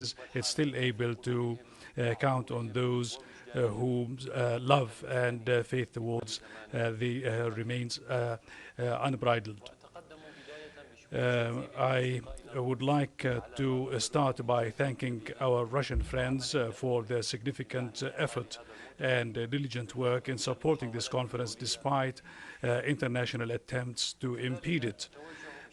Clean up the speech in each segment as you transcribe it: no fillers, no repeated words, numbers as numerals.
it's still able to count on those whose love and faith towards the remains unbridled. I would like to start by thanking our Russian friends for their significant effort and diligent work in supporting this conference despite international attempts to impede it.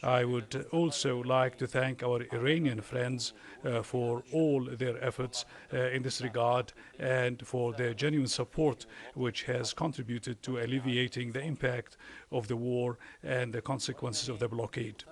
I would also like to thank our Iranian friends for all their efforts in this regard and for their genuine support, which has contributed to alleviating the impact of the war and the consequences of the blockade.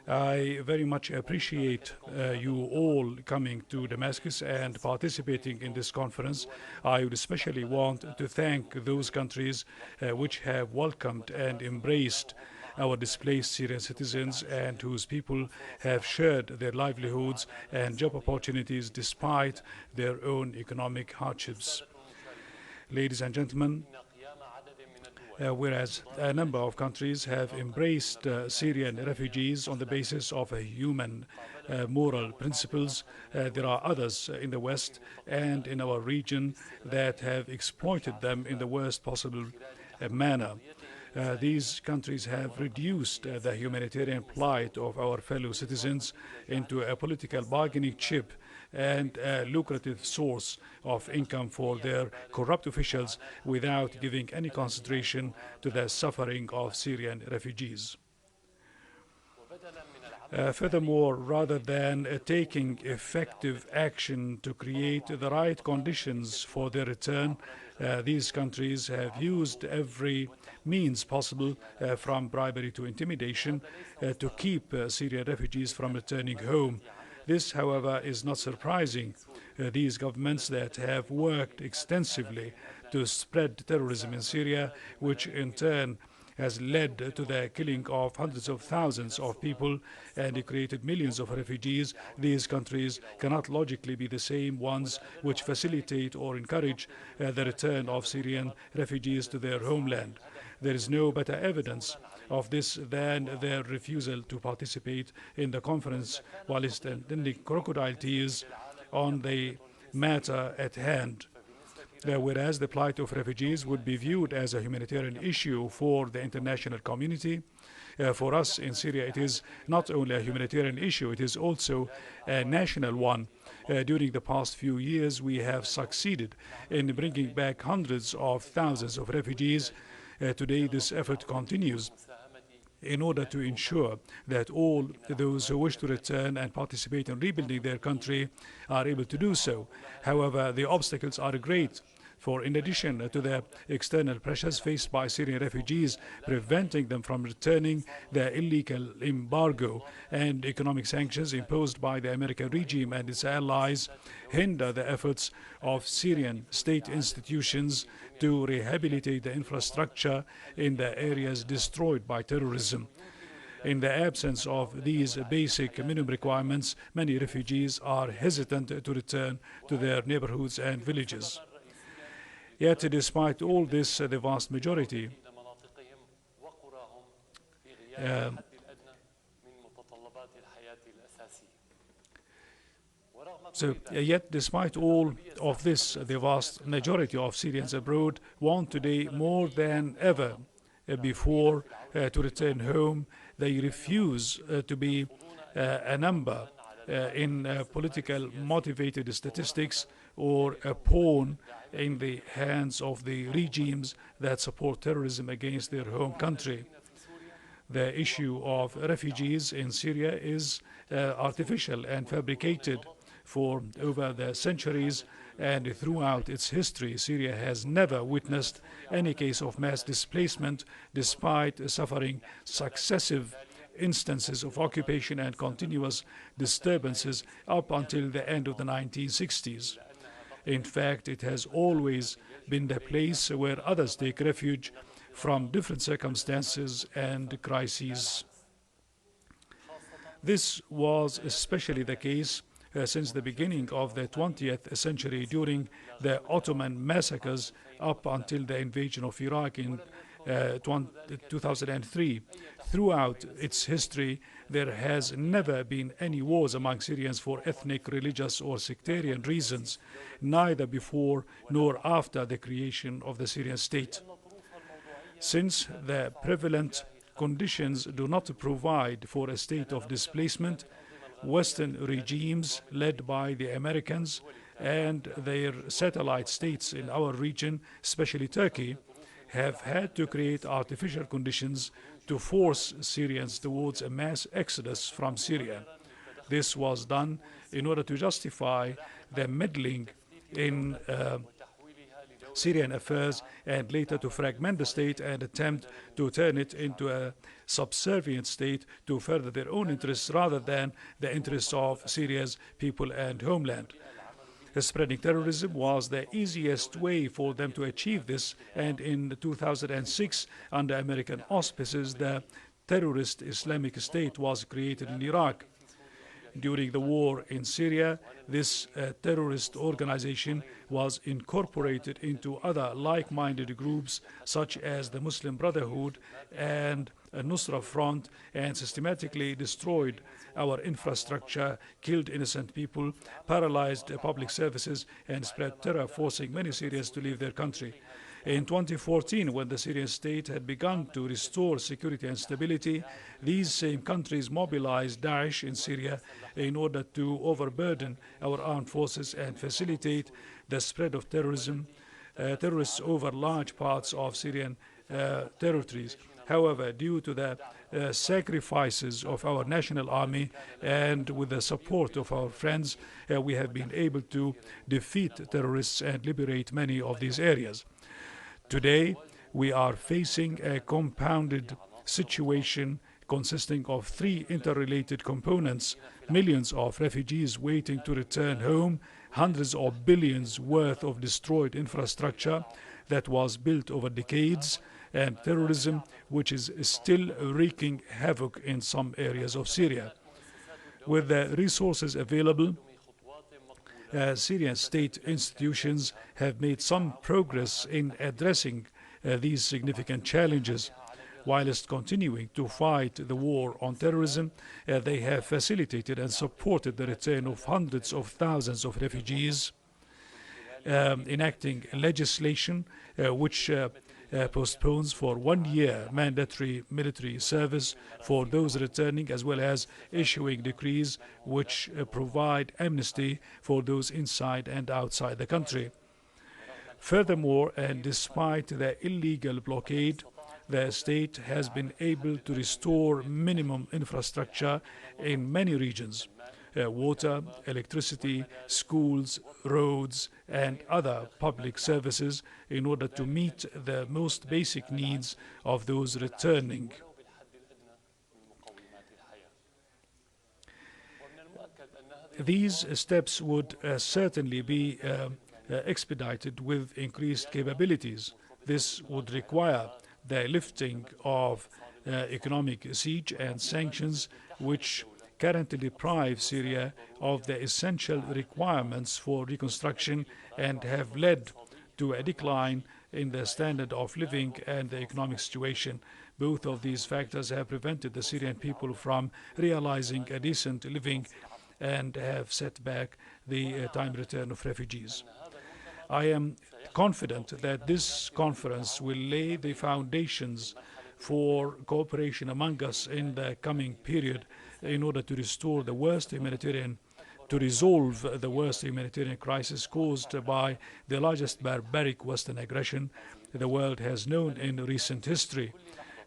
I very much appreciate you all coming to Damascus and participating in this conference. I would especially want to thank those countries which have welcomed and embraced our displaced Syrian citizens and whose people have shared their livelihoods and job opportunities despite their own economic hardships. Ladies and gentlemen, whereas a number of countries have embraced Syrian refugees on the basis of human moral principles, there are others in the West and in our region that have exploited them in the worst possible manner. These countries have reduced the humanitarian plight of our fellow citizens into a political bargaining chip and a lucrative source of income for their corrupt officials without giving any consideration to the suffering of Syrian refugees. Furthermore, rather than taking effective action to create the right conditions for their return, these countries have used every means possible, from bribery to intimidation, to keep Syrian refugees from returning home. This, however, is not surprising. These governments that have worked extensively to spread terrorism in Syria, which in turn has led to the killing of hundreds of thousands of people and created millions of refugees, these countries cannot logically be the same ones which facilitate or encourage the return of Syrian refugees to their homeland. There is no better evidence of this than their refusal to participate in the conference while extending crocodile tears on the matter at hand. Whereas the plight of refugees would be viewed as a humanitarian issue for the international community, for us in Syria it is not only a humanitarian issue, it is also a national one. During the past few years we have succeeded in bringing back hundreds of thousands of refugees. Today this effort continues in order to ensure that all those who wish to return and participate in rebuilding their country are able to do so. However, the obstacles are great. For in addition to the external pressures faced by Syrian refugees, preventing them from returning, the illegal embargo and economic sanctions imposed by the American regime and its allies hinder the efforts of Syrian state institutions to rehabilitate the infrastructure in the areas destroyed by terrorism. In the absence of these basic minimum requirements, many refugees are hesitant to return to their neighborhoods and villages. Yet, despite all this, the vast majority yet despite all of this, the vast majority of Syrians abroad want today more than ever before to return home. They refuse to be a number in political motivated statistics or a pawn in the hands of the regimes that support terrorism against their home country. The issue of refugees in Syria is artificial and fabricated. For over the centuries and throughout its history, Syria has never witnessed any case of mass displacement despite suffering successive instances of occupation and continuous disturbances up until the end of the 1960s. In fact, it has always been the place where others take refuge from different circumstances and crises. This was especially the case since the beginning of the 20th century during the Ottoman massacres up until the invasion of Iraq in 2003. Throughout its history, there has never been any wars among Syrians for ethnic, religious, or sectarian reasons, neither before nor after the creation of the Syrian state. Since the prevalent conditions do not provide for a state of displacement, Western regimes led by the Americans and their satellite states in our region, especially Turkey, have had to create artificial conditions to force Syrians towards a mass exodus from Syria. This was done in order to justify the meddling in Syrian affairs and later to fragment the state and attempt to turn it into a subservient state to further their own interests rather than the interests of Syria's people and homeland. Spreading terrorism was the easiest way for them to achieve this, and in 2006, under American auspices, the terrorist Islamic State was created in Iraq. During the war in Syria, this terrorist organization was incorporated into other like-minded groups such as the Muslim Brotherhood and Nusra Front, and systematically destroyed our infrastructure, killed innocent people, paralyzed public services, and spread terror, forcing many Syrians to leave their country. In 2014, when the Syrian state had begun to restore security and stability, these same countries mobilized Daesh in Syria in order to overburden our armed forces and facilitate the spread of terrorists over large parts of Syrian territories. However, due to the sacrifices of our national army and with the support of our friends, we have been able to defeat terrorists and liberate many of these areas. Today, we are facing a compounded situation consisting of three interrelated components: millions of refugees waiting to return home, hundreds of billions worth of destroyed infrastructure that was built over decades, and terrorism, which is still wreaking havoc in some areas of Syria. With the resources available, Syrian state institutions have made some progress in addressing these significant challenges. Whilst continuing to fight the war on terrorism, they have facilitated and supported the return of hundreds of thousands of refugees, enacting legislation which postpones for 1 year mandatory military service for those returning, as well as issuing decrees which provide amnesty for those inside and outside the country. Furthermore, and despite the illegal blockade, the state has been able to restore minimum infrastructure in many regions: water, electricity, schools, roads, and other public services in order to meet the most basic needs of those returning. These steps would certainly be expedited with increased capabilities. This would require the lifting of economic siege and sanctions, which currently deprive Syria of the essential requirements for reconstruction and have led to a decline in the standard of living and the economic situation. Both of these factors have prevented the Syrian people from realizing a decent living and have set back the time return of refugees. I am confident that this conference will lay the foundations for cooperation among us in the coming period in order to resolve the worst humanitarian crisis caused by the largest barbaric Western aggression the world has known in recent history.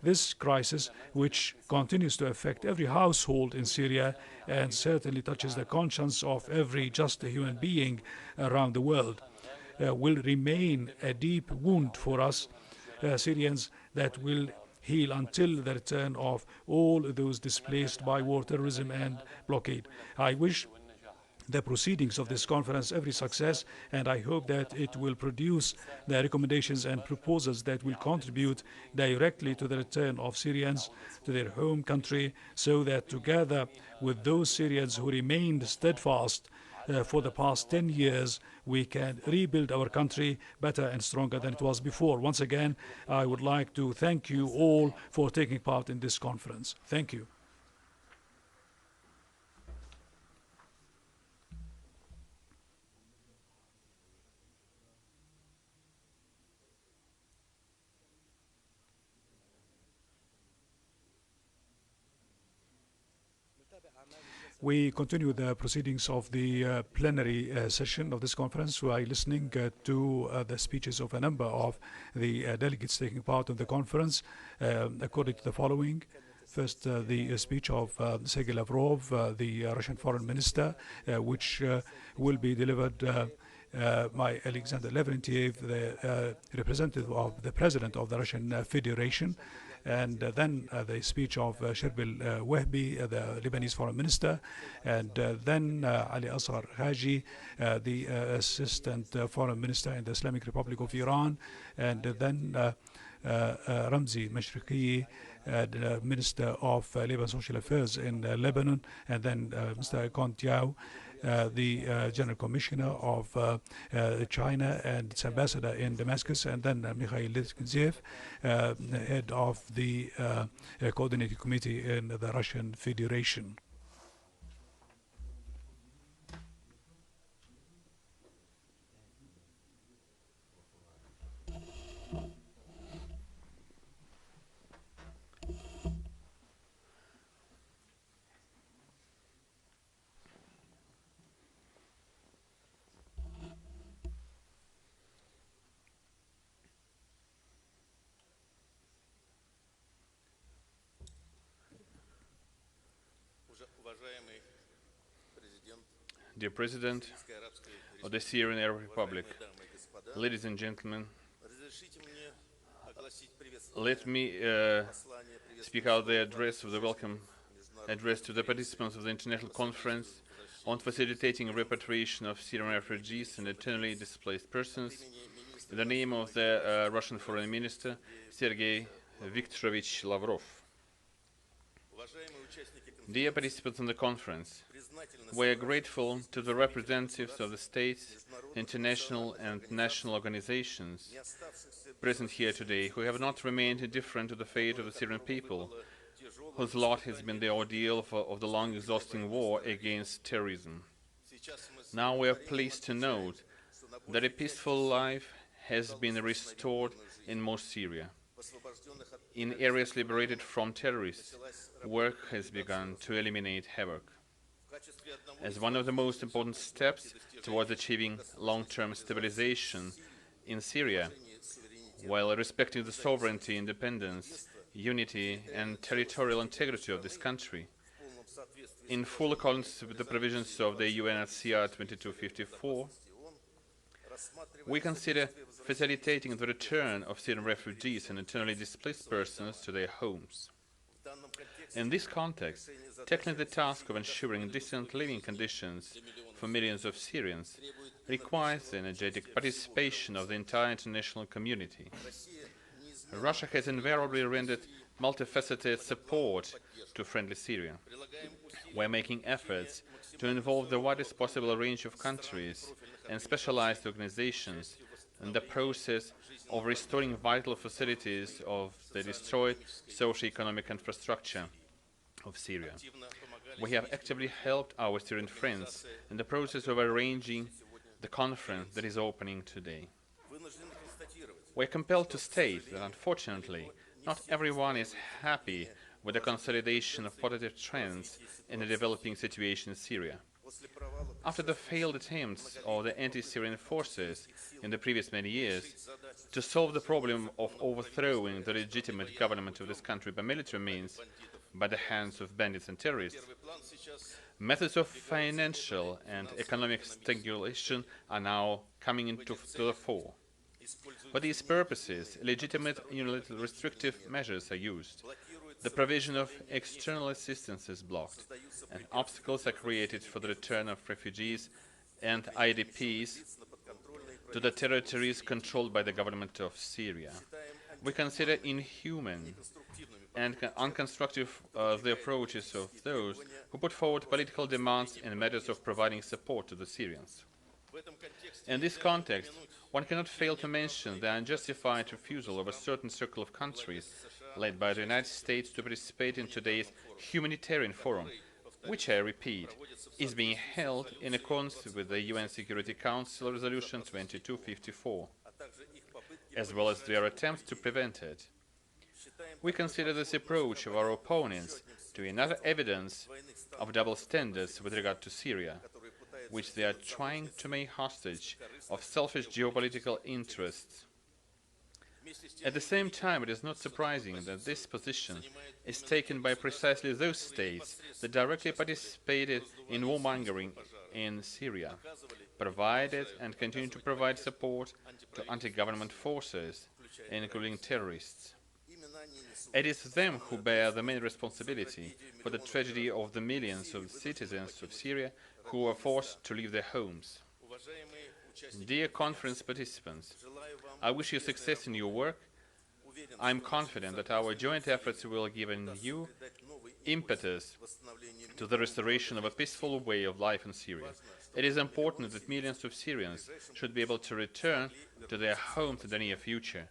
This crisis, which continues to affect every household in Syria and certainly touches the conscience of every just human being around the world, will remain a deep wound for us Syrians that will heal until the return of all those displaced by war, terrorism, and blockade. I wish the proceedings of this conference every success, and I hope that it will produce the recommendations and proposals that will contribute directly to the return of Syrians to their home country, so that together with those Syrians who remained steadfast for the past 10 years, we can rebuild our country better and stronger than it was before. Once again, I would like to thank you all for taking part in this conference. Thank you. We continue the proceedings of the plenary session of this conference by listening to the speeches of a number of the delegates taking part in the conference, according to the following. First, the speech of Sergei Lavrov, the Russian foreign minister, which will be delivered by Alexander Lavrentiev, the representative of the president of the Russian Federation. And then the speech of Sherbil Wehbi, the Lebanese foreign minister, and then Ali Asghar Haji, the assistant foreign minister in the Islamic Republic of Iran, and then Ramzi Mashriqi, the Minister of Labor Social Affairs in Lebanon, and then Mr. Kontiao, the General Commissioner of China and its ambassador in Damascus, and then Mikhail Lizhev, head of the coordinating committee in the Russian Federation. Dear President of the Syrian Arab Republic, ladies and gentlemen, let me speak out the address of the welcome address to the participants of the International Conference on facilitating repatriation of Syrian refugees and internally displaced persons in the name of the Russian Foreign Minister Sergei Viktorovich Lavrov. Dear participants in the conference, we are grateful to the representatives of the states, international and national organizations present here today who have not remained indifferent to the fate of the Syrian people, whose lot has been the ordeal of the long exhausting war against terrorism. Now we are pleased to note that a peaceful life has been restored in most Syria. In areas liberated from terrorists, work has begun to eliminate havoc. As one of the most important steps towards achieving long-term stabilization in Syria, while respecting the sovereignty, independence, unity, and territorial integrity of this country, in full accordance with the provisions of the UNHCR 2254, we consider facilitating the return of Syrian refugees and internally displaced persons to their homes. In this context, tackling the task of ensuring decent living conditions for millions of Syrians requires the energetic participation of the entire international community. Russia has invariably rendered multifaceted support to friendly Syria. We are making efforts to involve the widest possible range of countries and specialized organizations in the process of restoring vital facilities of the destroyed socio-economic infrastructure of Syria. We have actively helped our Syrian friends in the process of arranging the conference that is opening today. We are compelled to state that, unfortunately, not everyone is happy with the consolidation of positive trends in the developing situation in Syria. After the failed attempts of the anti-Syrian forces in the previous many years to solve the problem of overthrowing the legitimate government of this country by military means, by the hands of bandits and terrorists, methods of financial and economic strangulation are now coming to the fore. For these purposes, legitimate unilateral restrictive measures are used. The provision of external assistance is blocked, and obstacles are created for the return of refugees and IDPs to the territories controlled by the government of Syria. We consider inhuman and unconstructive the approaches of those who put forward political demands in matters of providing support to the Syrians. In this context, one cannot fail to mention the unjustified refusal of a certain circle of countries, led by the United States, to participate in today's humanitarian forum, which, I repeat, is being held in accordance with the UN Security Council Resolution 2254, as well as their attempts to prevent it. We consider this approach of our opponents to be another evidence of double standards with regard to Syria, which they are trying to make hostage of selfish geopolitical interests. At the same time, it is not surprising that this position is taken by precisely those states that directly participated in warmongering in Syria, provided and continue to provide support to anti-government forces, including terrorists. It is them who bear the main responsibility for the tragedy of the millions of citizens of Syria who were forced to leave their homes. Dear conference participants, I wish you success in your work. I am confident that our joint efforts will give a new impetus to the restoration of a peaceful way of life in Syria. It is important that millions of Syrians should be able to return to their homes in the near future.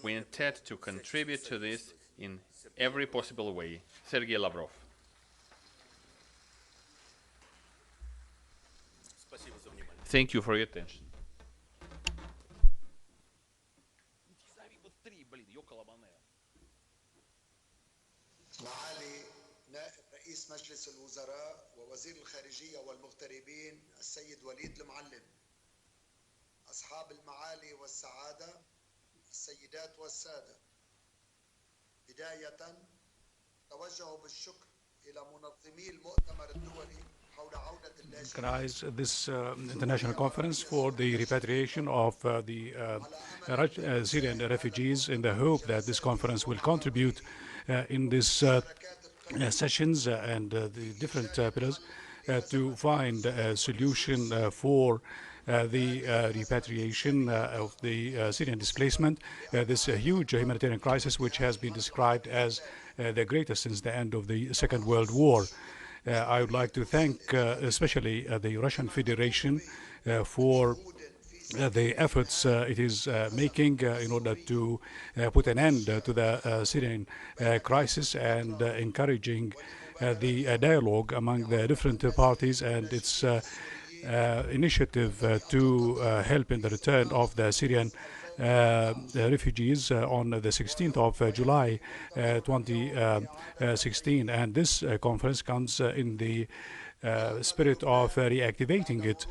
We intend to contribute to this in every possible way. Sergei Lavrov. Thank you for your attention. معالي نائب رئيس مجلس الوزراء ووزير الخارجية والمغتربين السيد وليد المعلم، أصحاب المعالي والسعادة، السيدات والسادة، بداية توجه بالشكر إلى منظمي المؤتمر الدولي حول عودة اللاجئين. Organize this international conference for the repatriation of the Syrian refugees, in the hope that this conference will contribute in these sessions and the different pillars to find a solution for the repatriation of the Syrian displacement, this huge humanitarian crisis which has been described as the greatest since the end of the Second World War. I would like to thank especially the Russian Federation for the efforts it is making in order to put an end to the Syrian crisis and encouraging the dialogue among the different parties and its initiative to help in the return of the Syrian refugees on the 16th of July 2016. And this conference comes in the spirit of reactivating it.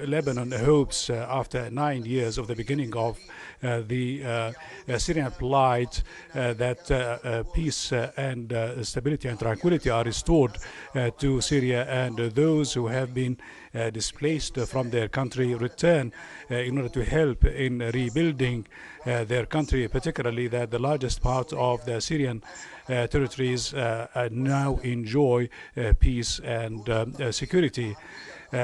Lebanon hopes, after 9 years of the beginning of the Syrian plight, that peace and stability and tranquility are restored to Syria, and those who have been displaced from their country return in order to help in rebuilding their country, particularly that the largest part of the Syrian territories now enjoy peace and security,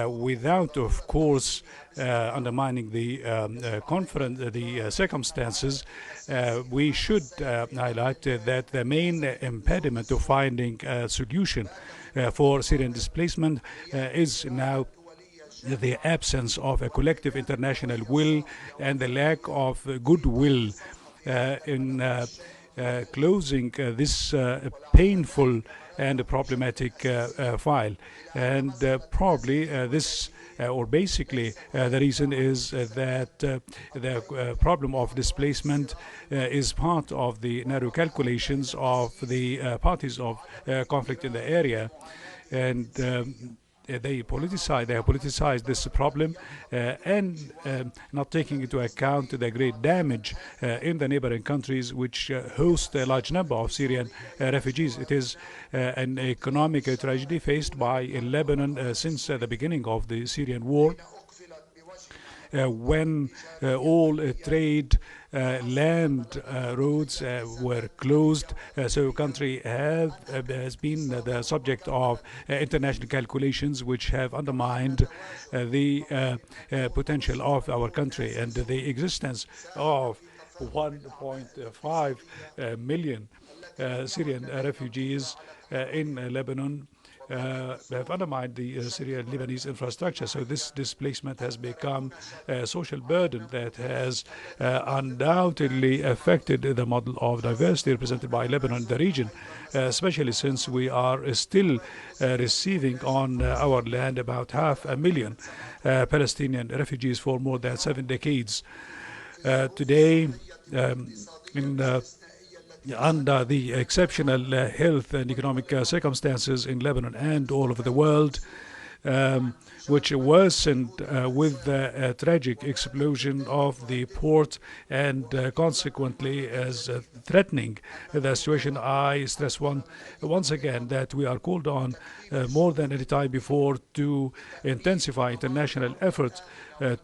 without, of course, undermining the circumstances. We should highlight that the main impediment to finding a solution for Syrian displacement is now the absence of a collective international will and the lack of goodwill in closing this painful and problematic file. And probably this or basically the reason is that the problem of displacement is part of the narrow calculations of the parties of conflict in the area, and they have politicized this problem and not taking into account the great damage in the neighboring countries which host a large number of Syrian refugees. It is an economic tragedy faced by Lebanon since the beginning of the Syrian war, when all trade land roads were closed, so country has been the subject of international calculations which have undermined the potential of our country, and the existence of 1.5 million Syrian refugees in Lebanon have undermined the Syrian Lebanese infrastructure. So this displacement has become a social burden that has undoubtedly affected the model of diversity represented by Lebanon in the region, especially since we are still receiving on our land about 500,000 Palestinian refugees for more than 7 decades. Today, in under the exceptional health and economic circumstances in Lebanon and all over the world, which worsened with the tragic explosion of the port and consequently as threatening the situation. I stress once again that we are called on more than any time before to intensify international efforts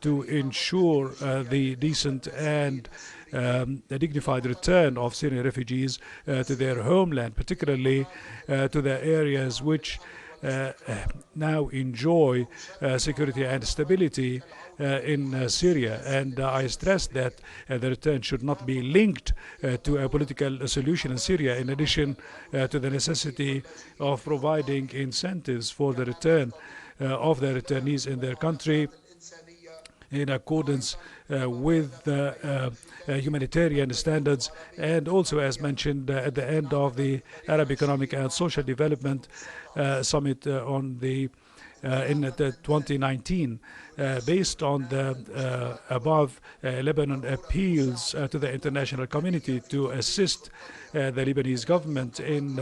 to ensure the decent and a dignified return of Syrian refugees to their homeland, particularly to the areas which now enjoy security and stability in Syria. And I stress that the return should not be linked to a political solution in Syria, in addition to the necessity of providing incentives for the return of the returnees in their country in accordance with humanitarian standards, and also, as mentioned at the end of the Arab Economic and Social Development Summit on the in 2019, based on the above, Lebanon appeals to the international community to assist the Lebanese government in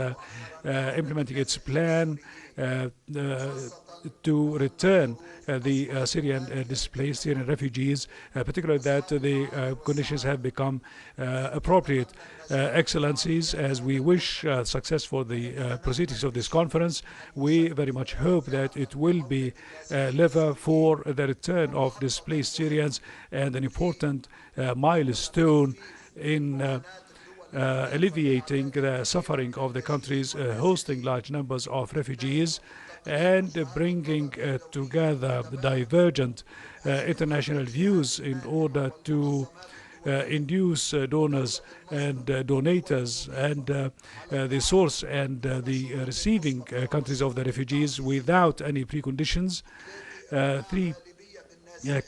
implementing its plan to return the Syrian displaced Syrian refugees, particularly that the conditions have become appropriate. Excellencies, as we wish success for the proceedings of this conference, we very much hope that it will be a lever for the return of displaced Syrians and an important milestone in alleviating the suffering of the countries hosting large numbers of refugees and bringing together the divergent international views in order to induce donors and donators and the source and the receiving countries of the refugees without any preconditions. Three,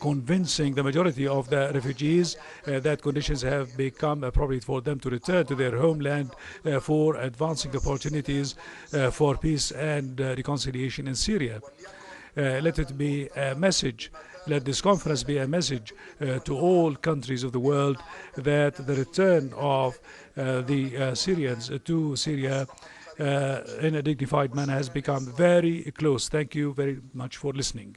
convincing the majority of the refugees that conditions have become appropriate for them to return to their homeland for advancing opportunities for peace and reconciliation in Syria. Let it be a message, let this conference be a message to all countries of the world that the return of the Syrians to Syria in a dignified manner has become very close. Thank you very much for listening.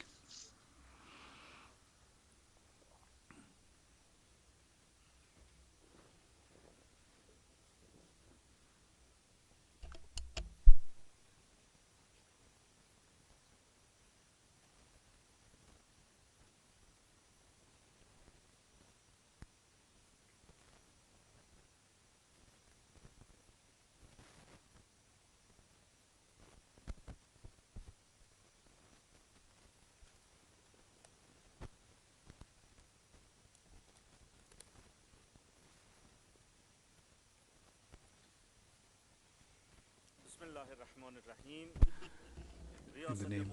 In the name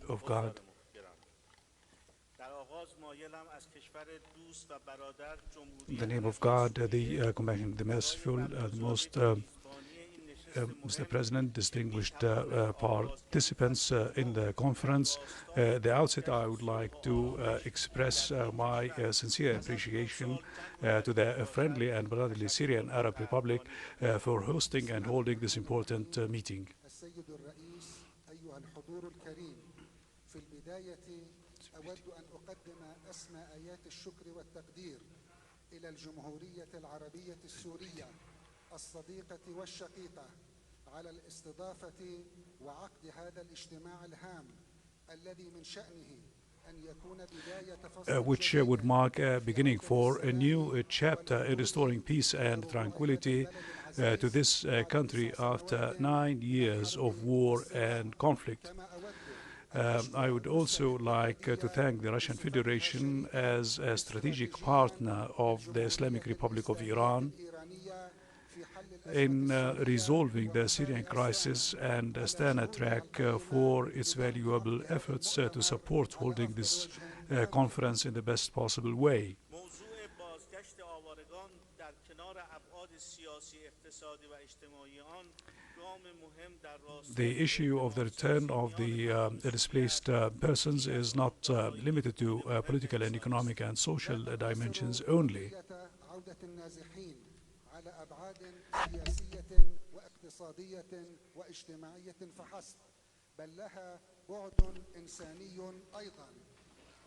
of God. In the name of God, the compassionate, the merciful, the most Mr. President, distinguished participants in the conference. At the outset, I would like to express my sincere appreciation to the friendly and brotherly Syrian Arab Republic for hosting and holding this important meeting. في البداية أود أن أقدم أسمى آيات الشكر والتقدير إلى الجمهورية العربية السورية الصديقة والشقيقة على الاستضافة وعقد هذا الاجتماع الهام الذي من شأنه which would mark a beginning for a new chapter in restoring peace and tranquility to this country after 9 years of war and conflict. I would also like to thank the Russian Federation as a strategic partner of the Islamic Republic of Iran in resolving the Syrian crisis and stand a track for its valuable efforts to support holding this conference in the best possible way. موضوع بازگشت آوارگان در کنار ابعاد سیاسی، اقتصادی و اجتماعی آن گام مهم در راستای The issue of the return of the displaced persons is not limited to political and economic and social dimensions only. عودة النازحين على أبعاد سياسية واقتصادية واجتماعية فحسب، بل لها بعد إنساني أيضا،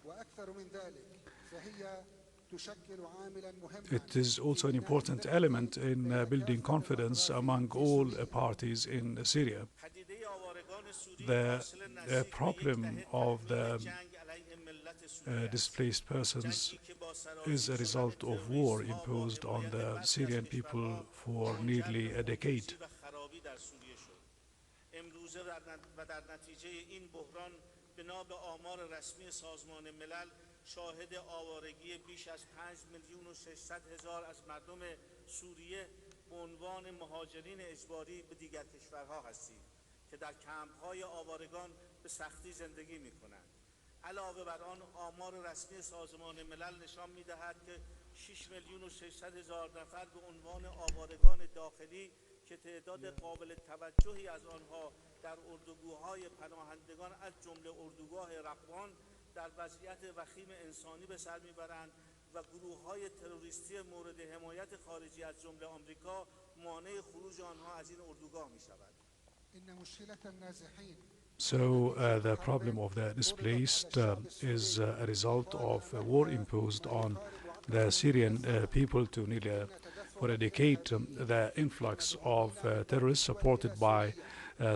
وأكثر من ذلك فهي تشكل عاملا مهما. It is also an important element in building confidence among all parties in Syria. پدیده آوارگان سوری The حاصل نزدیک به problem یک of دهه the جنگ علیه ملت سوریه است. displaced persons جنگی که با سرازیر is a شدن result of تروریست war ها با imposed on حمایت the برخی از Syrian کشورها people for منجر nearly به a decade. خودکشی و خرابی در سوریه شد. امروزه و در نتیجه این بحران بنا به آمار رسمی سازمان ملل شاهد آوارگی بیش از 5,600,000 از مردم سوریه به عنوان مهاجرین اجباری به دیگر کشورها هستیم که در کمپ‌های آوارگان به سختی زندگی می‌کنند. علاوه بر آن آمار رسمی سازمان ملل نشان می‌دهد که 6,600,000 نفر به عنوان آوارگان داخلی که تعداد قابل توجهی از آنها در اردوگاه‌های پناهندگان از جمله اردوگاه رقوان در وضعیت وخیم انسانی به سر میبرند و گروه‌های تروریستی مورد حمایت خارجی از جمله آمریکا مانع خروج آنها از این اردوگاه می‌شود. إن مشكلة النازحين So the problem of the displaced is a result of a war imposed on the Syrian people to nearly for a decade. The influx of terrorists supported by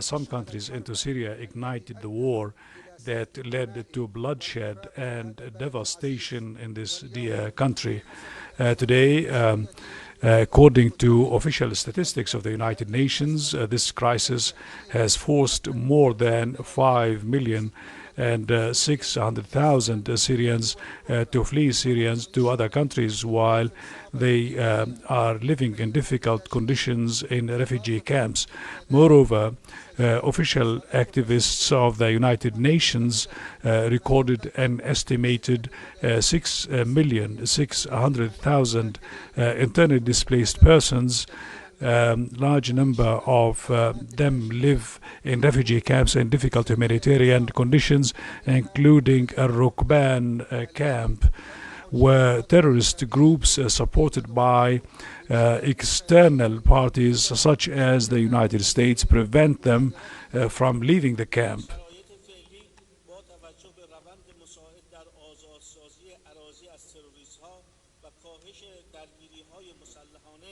some countries into Syria ignited the war that led to bloodshed and devastation in this dear country. Today, according to official statistics of the United Nations, this crisis has forced more than 5,600,000 Syrians to flee Syrians to other countries while they are living in difficult conditions in refugee camps. Moreover, official activists of the United Nations recorded an estimated 6,600,000 internally displaced persons. Large number of them live in refugee camps in difficult humanitarian conditions, including a Rukban camp, where terrorist groups supported by external parties such as the United States prevent them from leaving the camp. شرایط فعلی با توجه به روند مساعد در آزادسازی اراضی از تروریست‌ها و کاهش درگیری‌های مسلحانه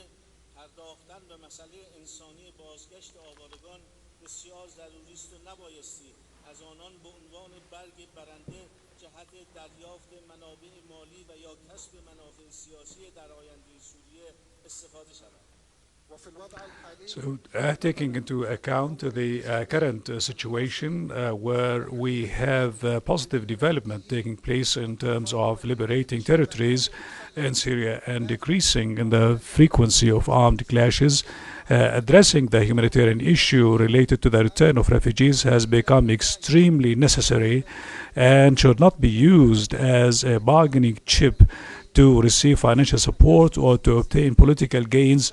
پرداختن به مسئله انسانی بازگشت آوارگان بسیار ضروری است و نبایستی از آنان به عنوان برگ برنده جهت دریافت منابع مالی و یا کسب منافع سیاسی در آینده سوریه استفاده شود. وفي الوضع الحالي So, taking into account the current situation where we have positive development taking place in terms of liberating territories in Syria and decreasing in the frequency of armed clashes, addressing the humanitarian issue related to the return of refugees has become extremely necessary and should not be used as a bargaining chip to receive financial support or to obtain political gains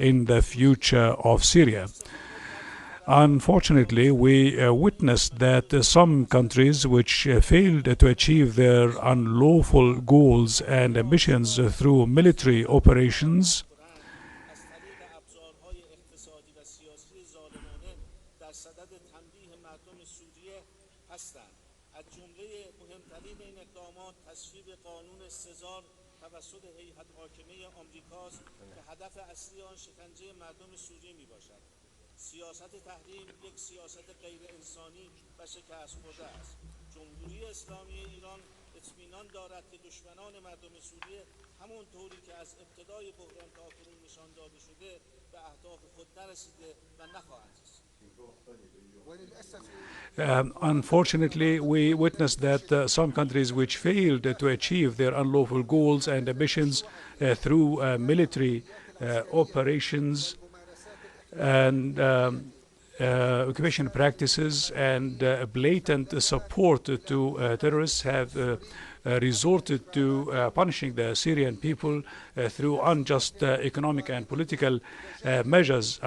in the future of Syria. Unfortunately, we witnessed that some countries which failed to achieve their unlawful goals and ambitions through military operations از طریق ابزارهای اقتصادی و سیاسی ظالمانه در صدد تنبیه مردم سوریه هستند. از جمله مهمترین این اقدامات تصویب قانون سزار توسط هیئت حاکمه آمریکاست که هدف اصلی آن شکنجه مردم سوریه میباشد. سیاست تحریم یک سیاست غیر انسانی و شکست خورده است. جمهوری اسلامی ایران اطمینان دارد که دشمنان مردم سوریه همون طوری که از ابتدای بحران تا کنون نشان داده شده به اهداف خود نرسیده و نخواهند رسید. وللأسف Unfortunately, we witnessed that some countries which failed to achieve their unlawful goals and ambitions through military operations and occupation practices and blatant support to terrorists have resorted to punishing the Syrian people through unjust economic and political measures.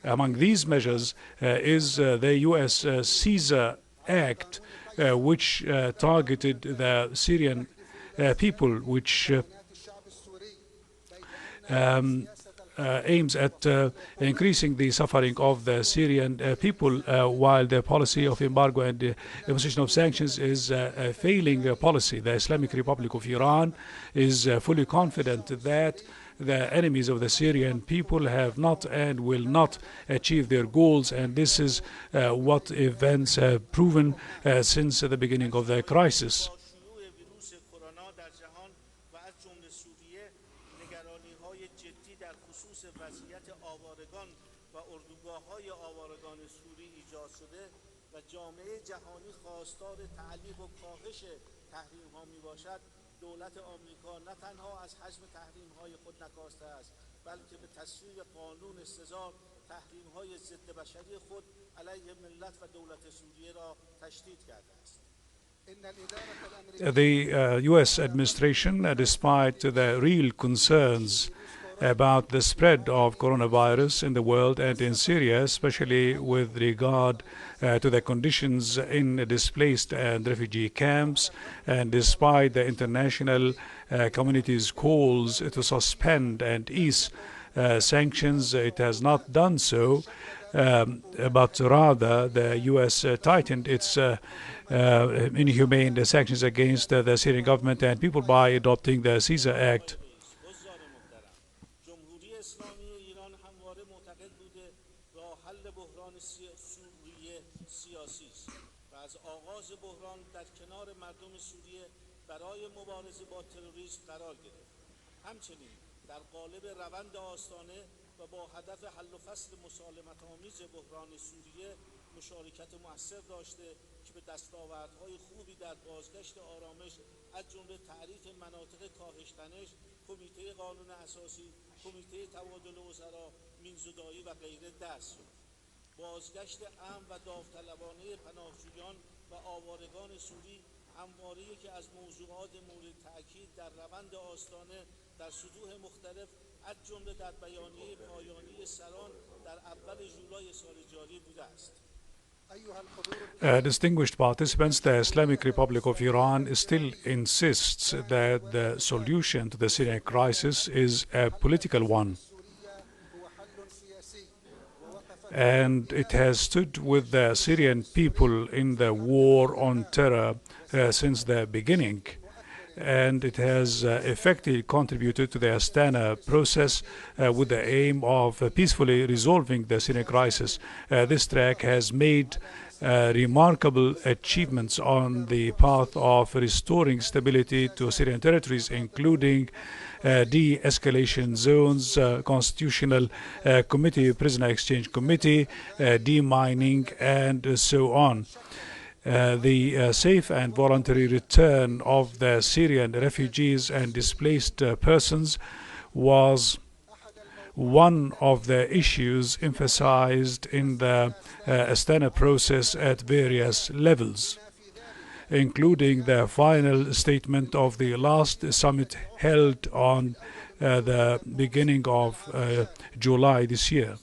Among these measures is the U.S. Caesar Act, which targeted the Syrian people, which aims at increasing the suffering of the Syrian people, while the policy of embargo and imposition of sanctions is a failing policy. The Islamic Republic of Iran is fully confident that the enemies of the Syrian people have not and will not achieve their goals, and this is what events have proven since the beginning of the crisis. با شیوع ویروس کرونا در جهان و از جمله سوریه نگرانی‌های جدی در خصوص وضعیت آوارگان و اردوگاه‌های آوارگان سوری ایجاد شده و جامعه جهانی خواستار تعلیق و کاهش تحریم‌ها میباشد، دولت آمریکا نه تنها از حجم تحریم‌های خود نکاسته است، بلکه به تصویب قانون سزار تحریم‌های ضد بشری خود علیه ملت و دولت سوریه را تشدید کرده است. The U.S. administration, despite the real concerns about the spread of coronavirus in the world and in Syria, especially with regard to the conditions in displaced and refugee camps, and despite the international community's calls to suspend and ease sanctions, it has not done so. But rather the U.S. tightened its inhumane sanctions against the Syrian government and people by adopting the Caesar Act. جمهوری اسلامی ایران همواره معتقد بوده راه حل بحران سوریه سیاسی است و از آغاز بحران در کنار مردم سوریه برای مبارزه با تروریسم قرار گرفت. همچنین در قالب روند آستانه و با هدف حل و فصل مسالمت‌آمیز بحران سوریه مشارکت مؤثر داشته که به دستاوردهای خوبی در بازگشت آرامش از جمله تعریف مناطق کاهش تنش، کمیته قانون اساسی، کمیته تبادل وزرا، مینزودایی و غیره دست شد. بازگشت امن و داوطلبانه پناهجویان و آوارگان سوری همواره یکی از موضوعات مورد تأکید در روند آستانه در سطوح مختلف از جمله در بیانیه پایانی سران در اول ژولای سال جاری بوده است. Distinguished participants, the Islamic Republic of Iran still insists that the solution to the Syrian crisis is a political one. And it has stood with the Syrian people in the war on terror since the beginning. And it has effectively contributed to the Astana process with the aim of peacefully resolving the Syrian crisis. This track has made remarkable achievements on the path of restoring stability to Syrian territories, including de-escalation zones, constitutional committee, prisoner exchange committee, demining, and so on. The safe and voluntary return of the Syrian refugees and displaced persons was one of the issues emphasized in the Astana process at various levels, including the final statement of the last summit held on the beginning of July this year.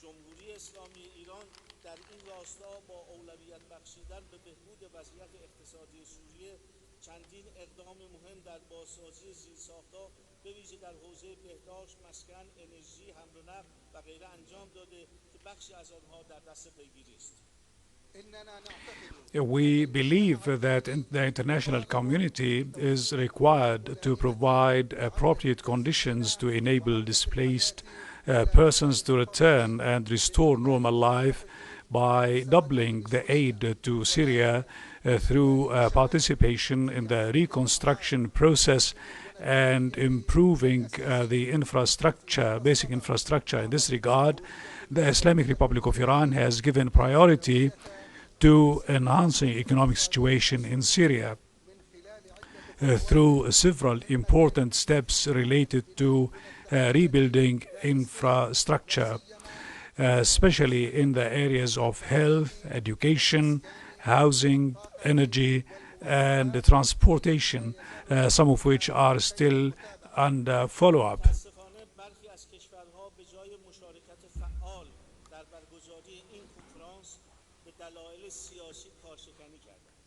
جمهوری اسلامی ایران در این راستا با اولویت بخشیدن به بهبود وضعیت اقتصادی سوریه چندین اقدام مهم در بازسازی زیرساخت‌ها به ویژه در حوزه بهداشت، مسکن، انرژی، حمل و نقل و غیره انجام داده که بخشی از آنها در دست پیگیری است. We believe that the international community is required to provide appropriate conditions to enable displaced persons to return and restore normal life by doubling the aid to Syria through participation in the reconstruction process and improving the infrastructure, basic infrastructure. In this regard, the Islamic Republic of Iran has given priority to enhancing economic situation in Syria through several important steps related to rebuilding infrastructure, especially in the areas of health, education, housing, energy, and transportation, some of which are still under follow-up. متاسفانه برخی از کشورها به جای مشارکت فعال در برگزاری این کنفرانس به دلایل سیاسی کارشکنی کردند.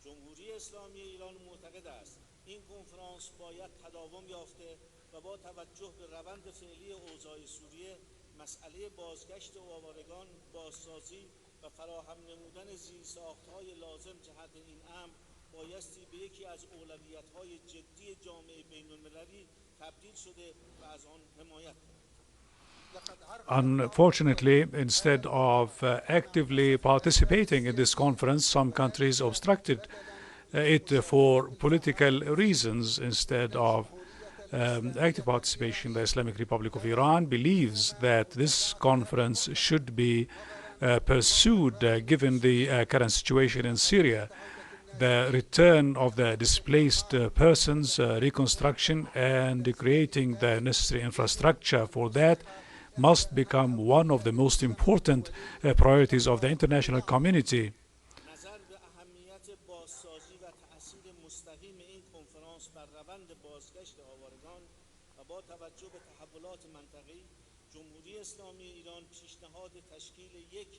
جمهوری اسلامی ایران معتقد است این کنفرانس باید تداوم یافته و با توجه به روند فعلی اوضاع سوریه مسئله بازگشت آوارگان، بازسازی و فراهم نمودن زیرساخت‌های لازم جهت این امر بایستی به یکی از اولویت‌های جدی جامعه بین‌المللی تبدیل شده و از آن حمایت کند. Unfortunately, instead of actively participating in this conference, some countries obstructed it for political reasons instead of active participation. The Islamic Republic of Iran believes that this conference should be pursued given the current situation in Syria, the return of the displaced persons, reconstruction, and creating the necessary infrastructure for that must become one of the most important priorities of the international community. نظر به اهمیت بازسازی و تأثیر مستقیم این کنفرانس بر روند بازگشت آوارگان و با توجه به تحولات منطقه‌ای، جمهوری اسلامی ایران پیشنهاد تشکیل یک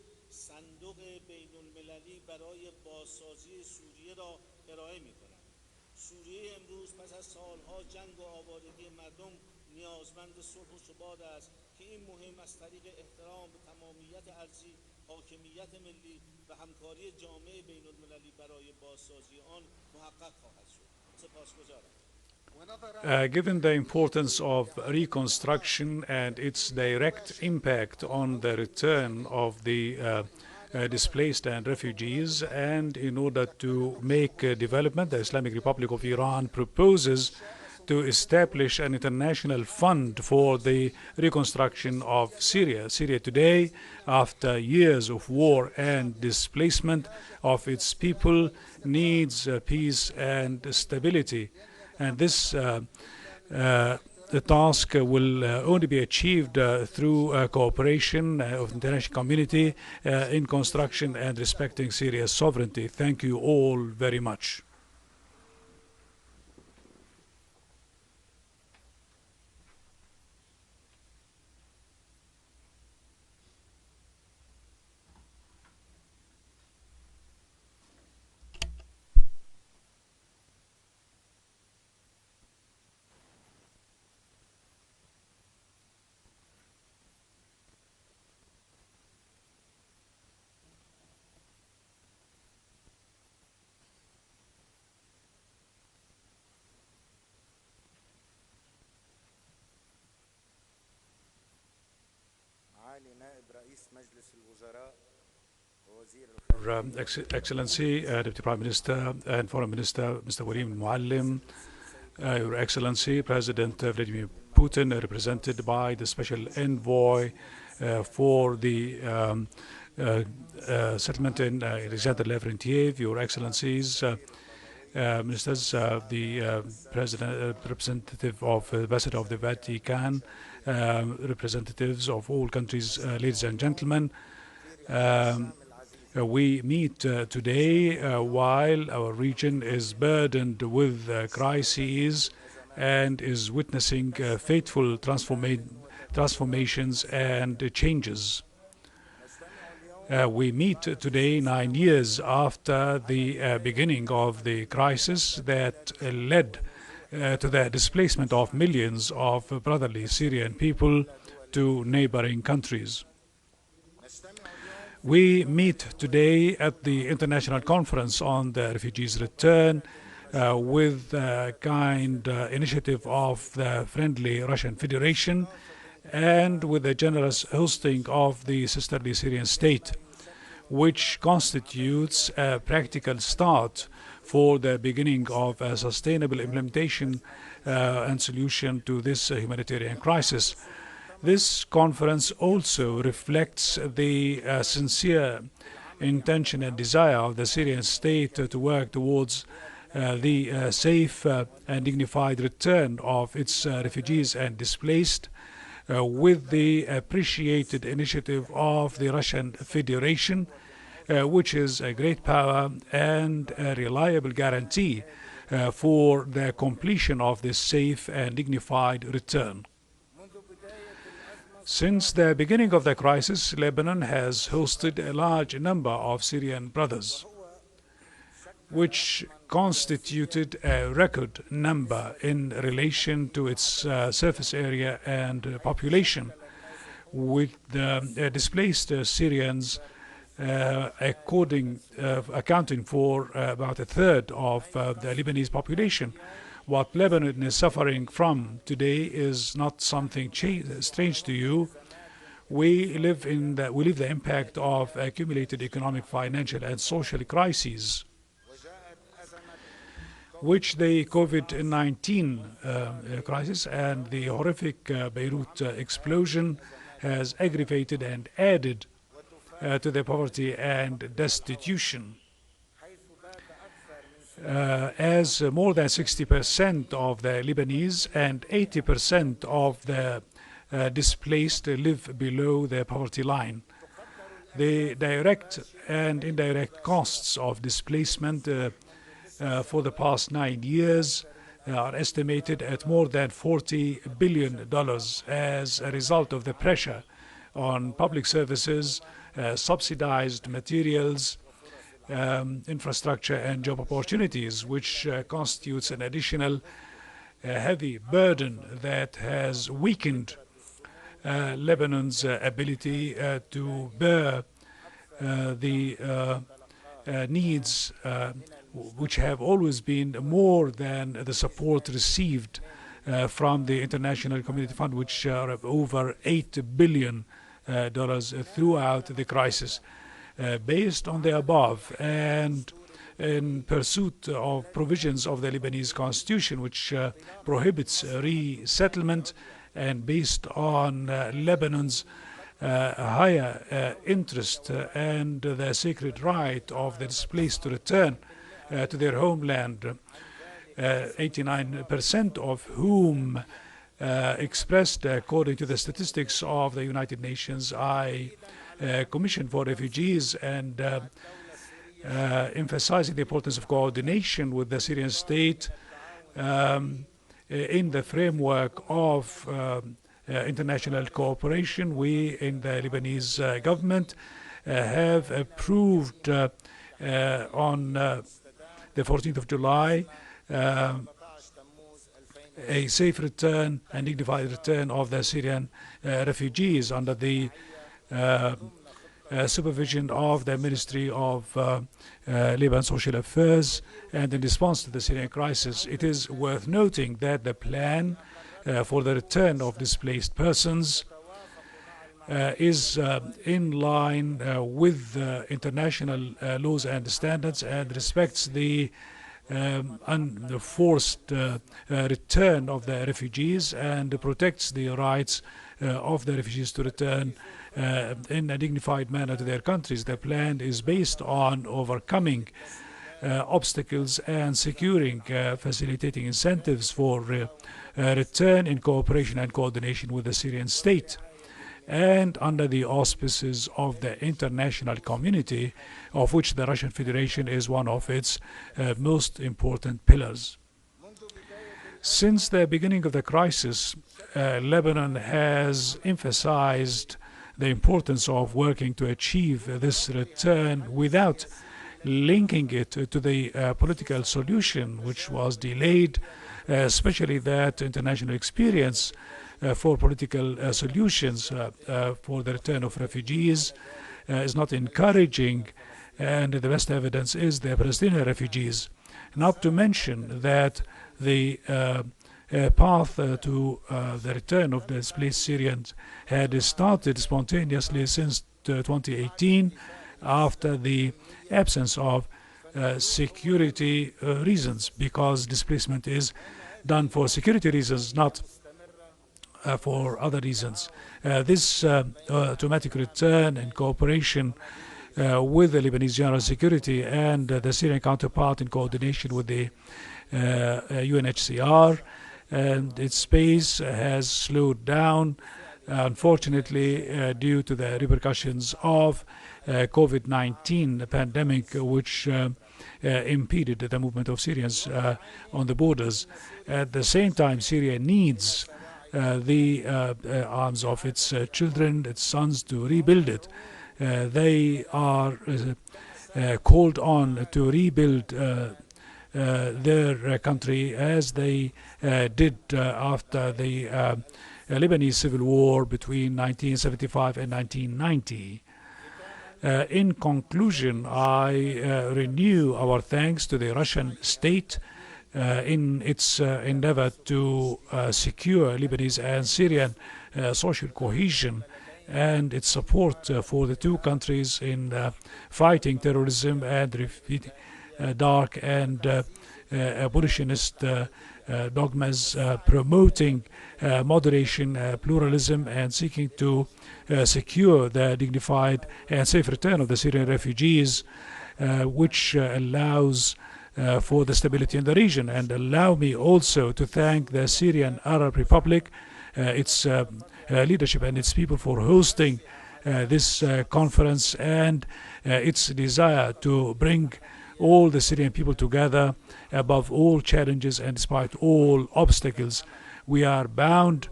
صندوق بین‌المللی برای بازسازی سوریه را ارائه می‌کند. سوریه امروز پس از سالها جنگ و آوارگی مردم نیازمند صلح و ثبات است که این مهم از طریق احترام به تمامیت ارضی، حاکمیت ملی و همکاری جامعه بین‌المللی برای بازسازی آن محقق خواهد شد. سپاسگزارم. Given the importance of reconstruction and its direct impact on the return of the displaced and refugees, and in order to make development, the Islamic Republic of Iran proposes to establish an international fund for the reconstruction of Syria. Syria today, after years of war and displacement of its people, needs peace and stability. And this the task will only be achieved through cooperation of the international community in construction and respecting Syria's sovereignty. Thank you all very much. Excellency, Deputy Prime Minister and Foreign Minister, Mr. Warim Muallim, Your Excellency, President Vladimir Putin, represented by the Special Envoy for the settlement in Alexander Lavrentiev, Your Excellencies, Ministers, the representative of Ambassador of the Vatican, representatives of all countries, ladies and gentlemen. We meet today while our region is burdened with crises and is witnessing fateful transformations and changes. We meet today 9 years after the beginning of the crisis that led to the displacement of millions of brotherly Syrian people to neighboring countries. We meet today at the International Conference on the Refugees' Return with the kind initiative of the friendly Russian Federation and with the generous hosting of the sisterly Syrian state. which constitutes a practical start for the beginning of a sustainable implementation and solution to this humanitarian crisis. This conference also reflects the sincere intention and desire of the Syrian state to work towards the safe and dignified return of its refugees and displaced, with the appreciated initiative of the Russian Federation, which is a great power and a reliable guarantee for the completion of this safe and dignified return. Since the beginning of the crisis, Lebanon has hosted a large number of Syrian brothers, which constituted a record number in relation to its surface area and population, with the displaced Syrians accounting for about a third of the Lebanese population. What Lebanon is suffering from today is not something strange to you. We live the impact of accumulated economic, financial, and social crises, which the COVID-19 crisis and the horrific Beirut explosion has aggravated and added to the poverty and destitution. As more than 60% of the Lebanese and 80% of the displaced live below the poverty line. The direct and indirect costs of displacement for the past 9 years are estimated at more than $40 billion as a result of the pressure on public services, subsidized materials, infrastructure, and job opportunities, which constitutes an additional heavy burden that has weakened Lebanon's ability to bear the needs which have always been more than the support received from the International Community Fund, which are over $8 billion throughout the crisis. Based on the above and in pursuit of provisions of the Lebanese constitution, which prohibits resettlement, and based on Lebanon's higher interest and the sacred right of the displaced to return to their homeland, 89% of whom expressed, according to the statistics of the United Nations Commission for Refugees, and emphasizing the importance of coordination with the Syrian state in the framework of international cooperation. We in the Lebanese government have approved on the 14th of July a safe return and dignified return of the Syrian refugees under the supervision of the Ministry of Labor and Social Affairs. And in response to the Syrian crisis, it is worth noting that the plan for the return of displaced persons is in line with international laws and standards, and respects the unforced return of the refugees, and protects the rights of the refugees to return in a dignified manner to their countries. The plan is based on overcoming obstacles and securing facilitating incentives for return in cooperation and coordination with the Syrian state, and under the auspices of the international community, of which the Russian Federation is one of its most important pillars. Since the beginning of the crisis, Lebanon has emphasized the importance of working to achieve this return without linking it to the political solution, which was delayed, especially that international experience for political solutions for the return of refugees is not encouraging, and the best evidence is the Palestinian refugees. Not to mention that the path to the return of the displaced Syrians had started spontaneously since 2018, after the absence of security reasons, because displacement is done for security reasons, not for other reasons. This automatic return in cooperation with the Lebanese General Security and the Syrian counterpart in coordination with the UNHCR, and its pace has slowed down, unfortunately, due to the repercussions of COVID-19 pandemic, which impeded the movement of Syrians on the borders. At the same time, Syria needs the arms of its children, its sons, to rebuild it. They are called on to rebuild their country as they did after the Lebanese civil war between 1975 and 1990. In conclusion, I renew our thanks to the Russian state in its endeavor to secure Lebanese and Syrian social cohesion, and its support for the two countries in fighting terrorism and dark and abolitionist dogmas, promoting moderation, pluralism, and seeking to secure the dignified and safe return of the Syrian refugees, which allows for the stability in the region. And allow me also to thank the Syrian Arab Republic, its leadership and its people for hosting this conference, and its desire to bring all the Syrian people together above all challenges and despite all obstacles. We are bound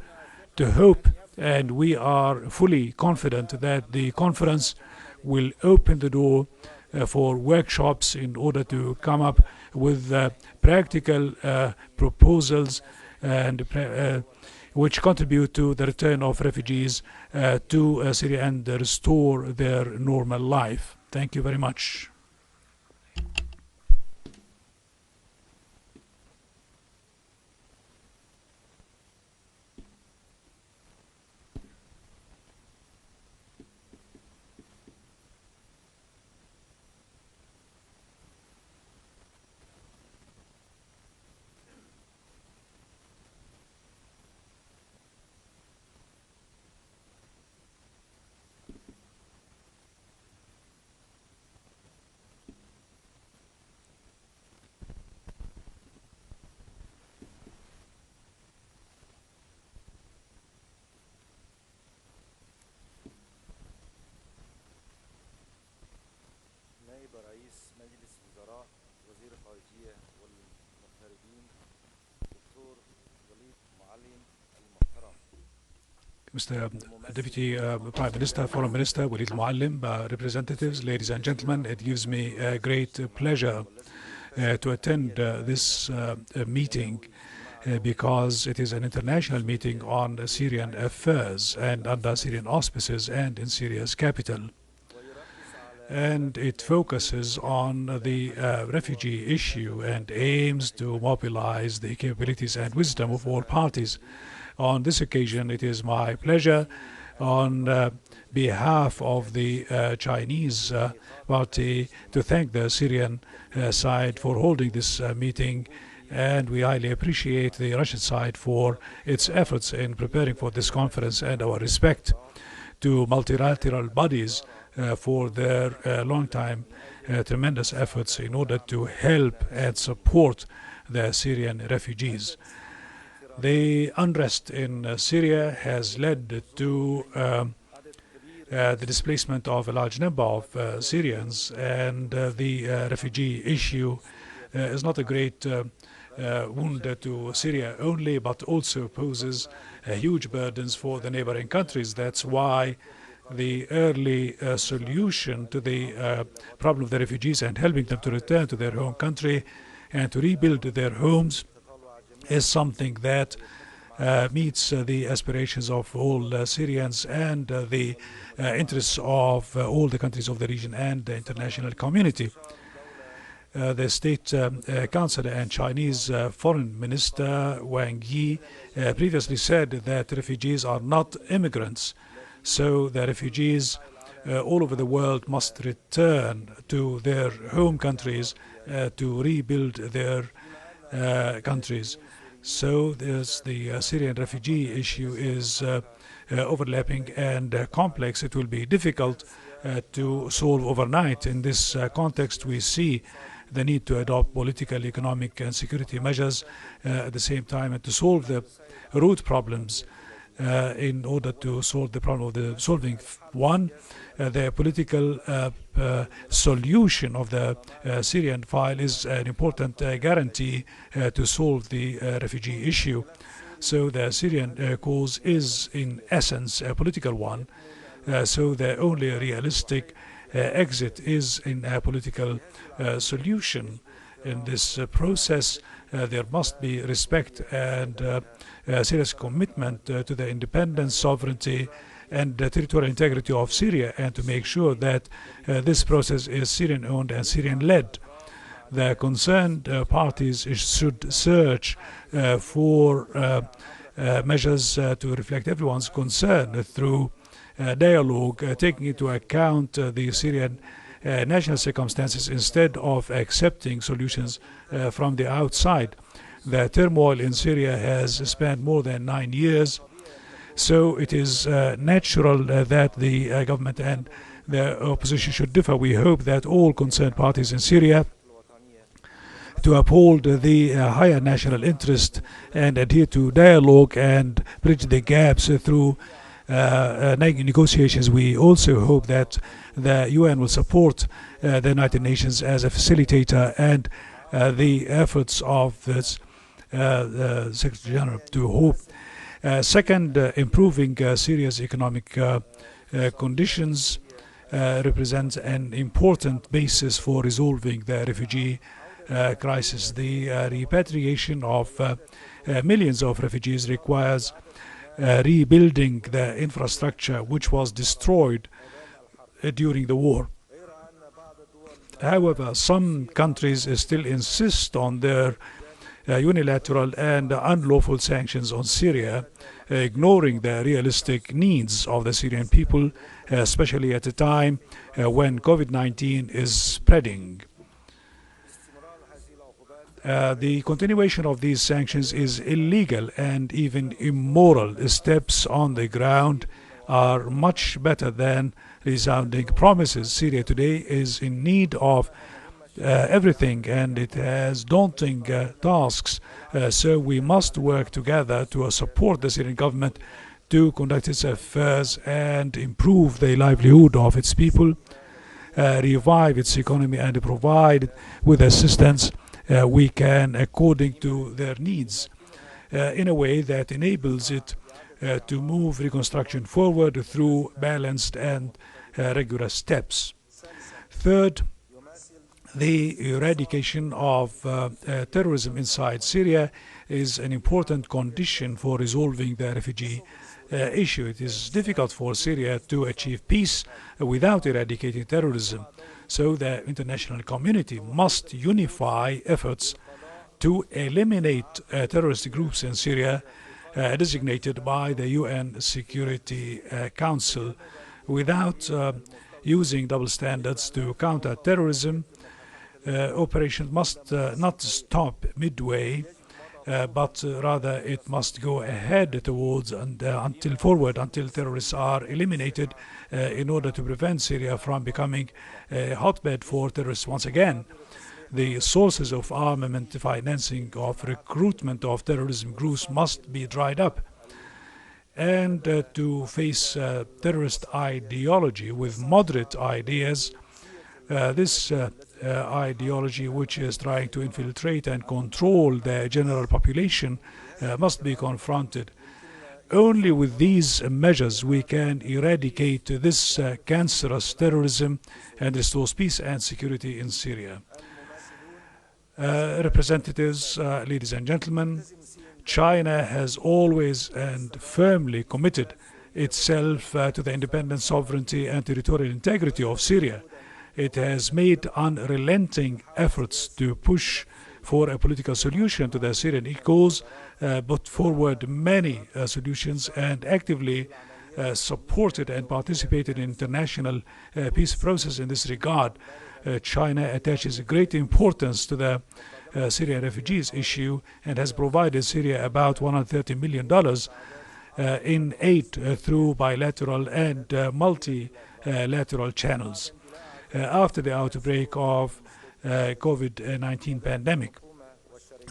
to hope, and we are fully confident that the conference will open the door for workshops in order to come up with practical proposals and which contribute to the return of refugees to Syria and restore their normal life. Thank you very much. Mr. Deputy Prime Minister, Foreign Minister, Walid Al-Muallim, representatives, ladies and gentlemen, it gives me a great pleasure to attend this meeting because it is an international meeting on Syrian affairs and under Syrian auspices and in Syria's capital. And it focuses on the refugee issue and aims to mobilize the capabilities and wisdom of all parties. On this occasion, it is my pleasure on behalf of the Chinese party to thank the Syrian side for holding this meeting, and we highly appreciate the Russian side for its efforts in preparing for this conference, and our respect to multilateral bodies for their long time tremendous efforts in order to help and support the Syrian refugees. The unrest in Syria has led to the displacement of a large number of Syrians, and the refugee issue is not a great wound to Syria only, but also poses huge burdens for the neighboring countries. That's why the early solution to the problem of the refugees and helping them to return to their home country and to rebuild their homes is something that meets the aspirations of all Syrians and the interests of all the countries of the region and the international community. The State Councilor and Chinese Foreign Minister Wang Yi previously said that refugees are not immigrants, so the refugees all over the world must return to their home countries to rebuild their countries. So there's the Syrian refugee issue is overlapping and complex. It will be difficult to solve overnight. In this context, we see the need to adopt political, economic, and security measures at the same time, and to solve the root problems in order to solve the problem of the solving one, the political solution of the Syrian file is an important guarantee to solve the refugee issue. So the Syrian cause is in essence a political one. So the only realistic exit is in a political solution. In this process, there must be respect and serious commitment to the independence, sovereignty, and territorial integrity of Syria, and to make sure that this process is Syrian-owned and Syrian-led. The concerned parties should search for measures to reflect everyone's concern through dialogue, taking into account the Syrian national circumstances instead of accepting solutions from the outside. The turmoil in Syria has spanned more than 9 years, so it is natural that the government and the opposition should differ. We hope that all concerned parties in Syria to uphold the higher national interest and adhere to dialogue and bridge the gaps through negotiations. We also hope that the UN will support the United Nations as a facilitator and the efforts of this Secretary General to hope. Second, improving Syria's economic conditions represents an important basis for resolving the refugee crisis. The repatriation of millions of refugees requires rebuilding the infrastructure which was destroyed during the war. However, some countries still insist on their unilateral and unlawful sanctions on Syria, ignoring the realistic needs of the Syrian people, especially at a time when COVID-19 is spreading. The continuation of these sanctions is illegal and even immoral. Steps on the ground are much better than resounding promises. Syria today is in need of everything, and it has daunting tasks. So we must work together to support the Syrian government to conduct its affairs and improve the livelihood of its people, revive its economy, and provide with assistance we can according to their needs in a way that enables it to move reconstruction forward through balanced and regular steps. Third, the eradication of terrorism inside Syria is an important condition for resolving the refugee issue. It is difficult for Syria to achieve peace without eradicating terrorism. So the international community must unify efforts to eliminate terrorist groups in Syria designated by the UN Security Council. Without using double standards to counter terrorism, operations must not stop midway, but rather it must go ahead towards and until terrorists are eliminated in order to prevent Syria from becoming a hotbed for terrorists once again. The sources of armament, financing of recruitment of terrorism groups must be dried up. And to face terrorist ideology with moderate ideas, this ideology which is trying to infiltrate and control the general population must be confronted. Only with these measures we can eradicate this cancerous terrorism and restore peace and security in Syria. Representatives, ladies and gentlemen, China has always and firmly committed itself to the independence, sovereignty, and territorial integrity of Syria. It has made unrelenting efforts to push for a political solution to the Syrian cause, put forward many solutions, and actively supported and participated in international peace process in this regard. China attaches great importance to the Syrian refugees issue and has provided Syria about $130 million in aid through bilateral and multilateral channels. After the outbreak of COVID-19 pandemic,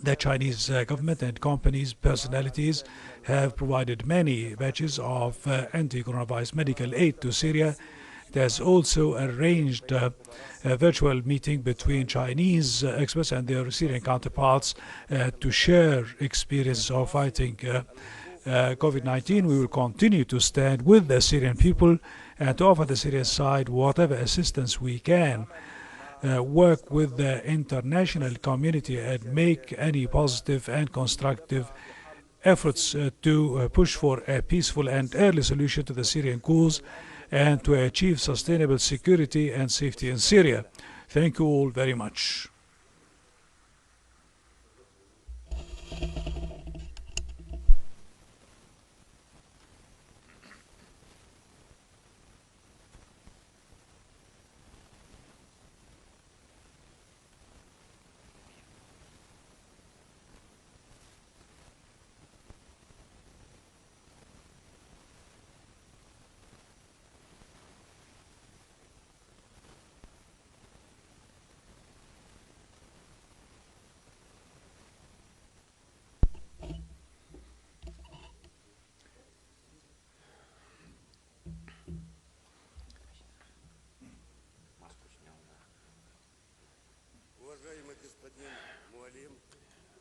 the Chinese government and companies, personalities have provided many batches of anti-coronavirus medical aid to Syria. It has also arranged a virtual meeting between Chinese experts and their Syrian counterparts to share experience of fighting COVID-19. We will continue to stand with the Syrian people and to offer the Syrian side whatever assistance we can. Work with the international community and make any positive and constructive efforts to push for a peaceful and early solution to the Syrian cause and to achieve sustainable security and safety in Syria. Thank you all very much.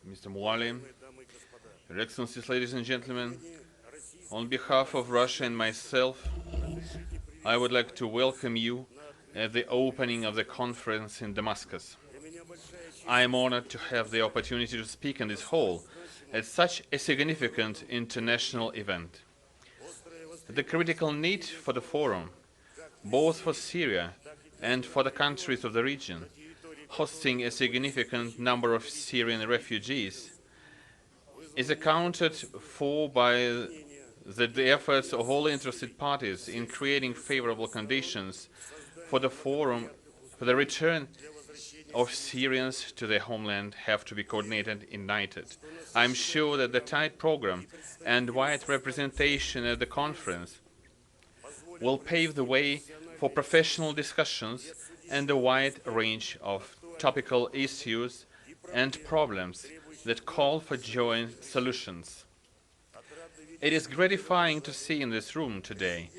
Mr. Mualim, Your Excellencies, ladies and gentlemen, on behalf of Russia and myself, I would like to welcome you at the opening of the conference in Damascus. I am honored to have the opportunity to speak in this hall at such a significant international event. The critical need for the forum, both for Syria and for the countries of the region, hosting a significant number of Syrian refugees, is accounted for by the efforts of all interested parties in creating favorable conditions for the forum, for the return of Syrians to their homeland have to be coordinated and united. I'm sure that the tight program and wide representation at the conference will pave the way for professional discussions and a wide range of topical issues and problems that call for joint solutions. It is gratifying to see in this room today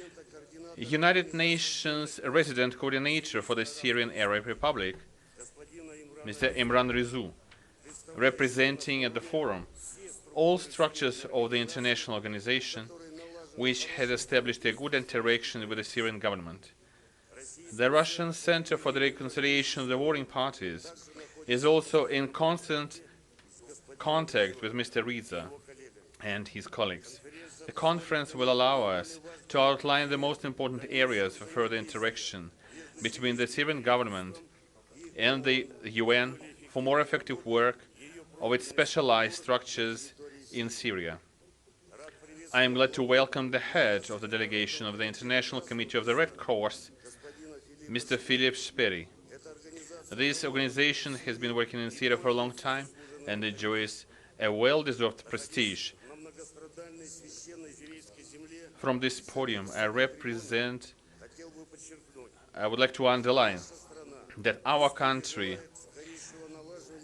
United Nations Resident Coordinator for the Syrian Arab Republic, Mr. Imran Rizu, representing at the forum all structures of the international organization which has established a good interaction with the Syrian government. The Russian Center for the Reconciliation of the Warring Parties is also in constant contact with Mr. Riza and his colleagues. The conference will allow us to outline the most important areas for further interaction between the Syrian government and the UN for more effective work of its specialized structures in Syria. I am glad to welcome the head of the delegation of the International Committee of the Red Cross, Mr. Philip Sperry. This organization has been working in Syria for a long time and enjoys a well-deserved prestige. From this podium, I would like to underline that our country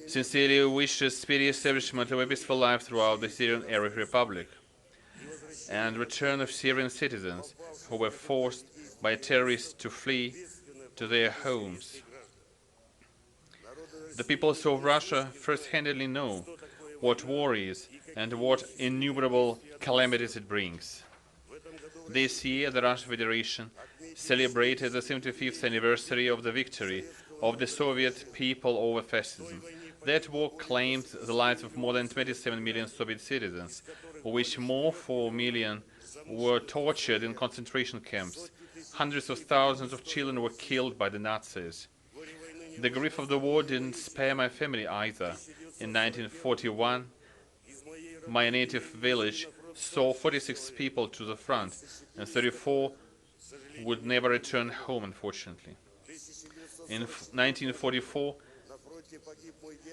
sincerely wishes speedy establishment of a peaceful life throughout the Syrian Arab Republic and return of Syrian citizens who were forced by terrorists to flee to their homes. The peoples of Russia first-handedly know what war is and what innumerable calamities it brings. This year, the Russian Federation celebrated the 75th anniversary of the victory of the Soviet people over fascism. That war claimed the lives of more than 27 million Soviet citizens, of which more 4 million were tortured in concentration camps. Hundreds of thousands of children were killed by the Nazis. The grief of the war didn't spare my family either. In 1941, my native village saw 46 people to the front, and 34 would never return home, unfortunately. In 1944,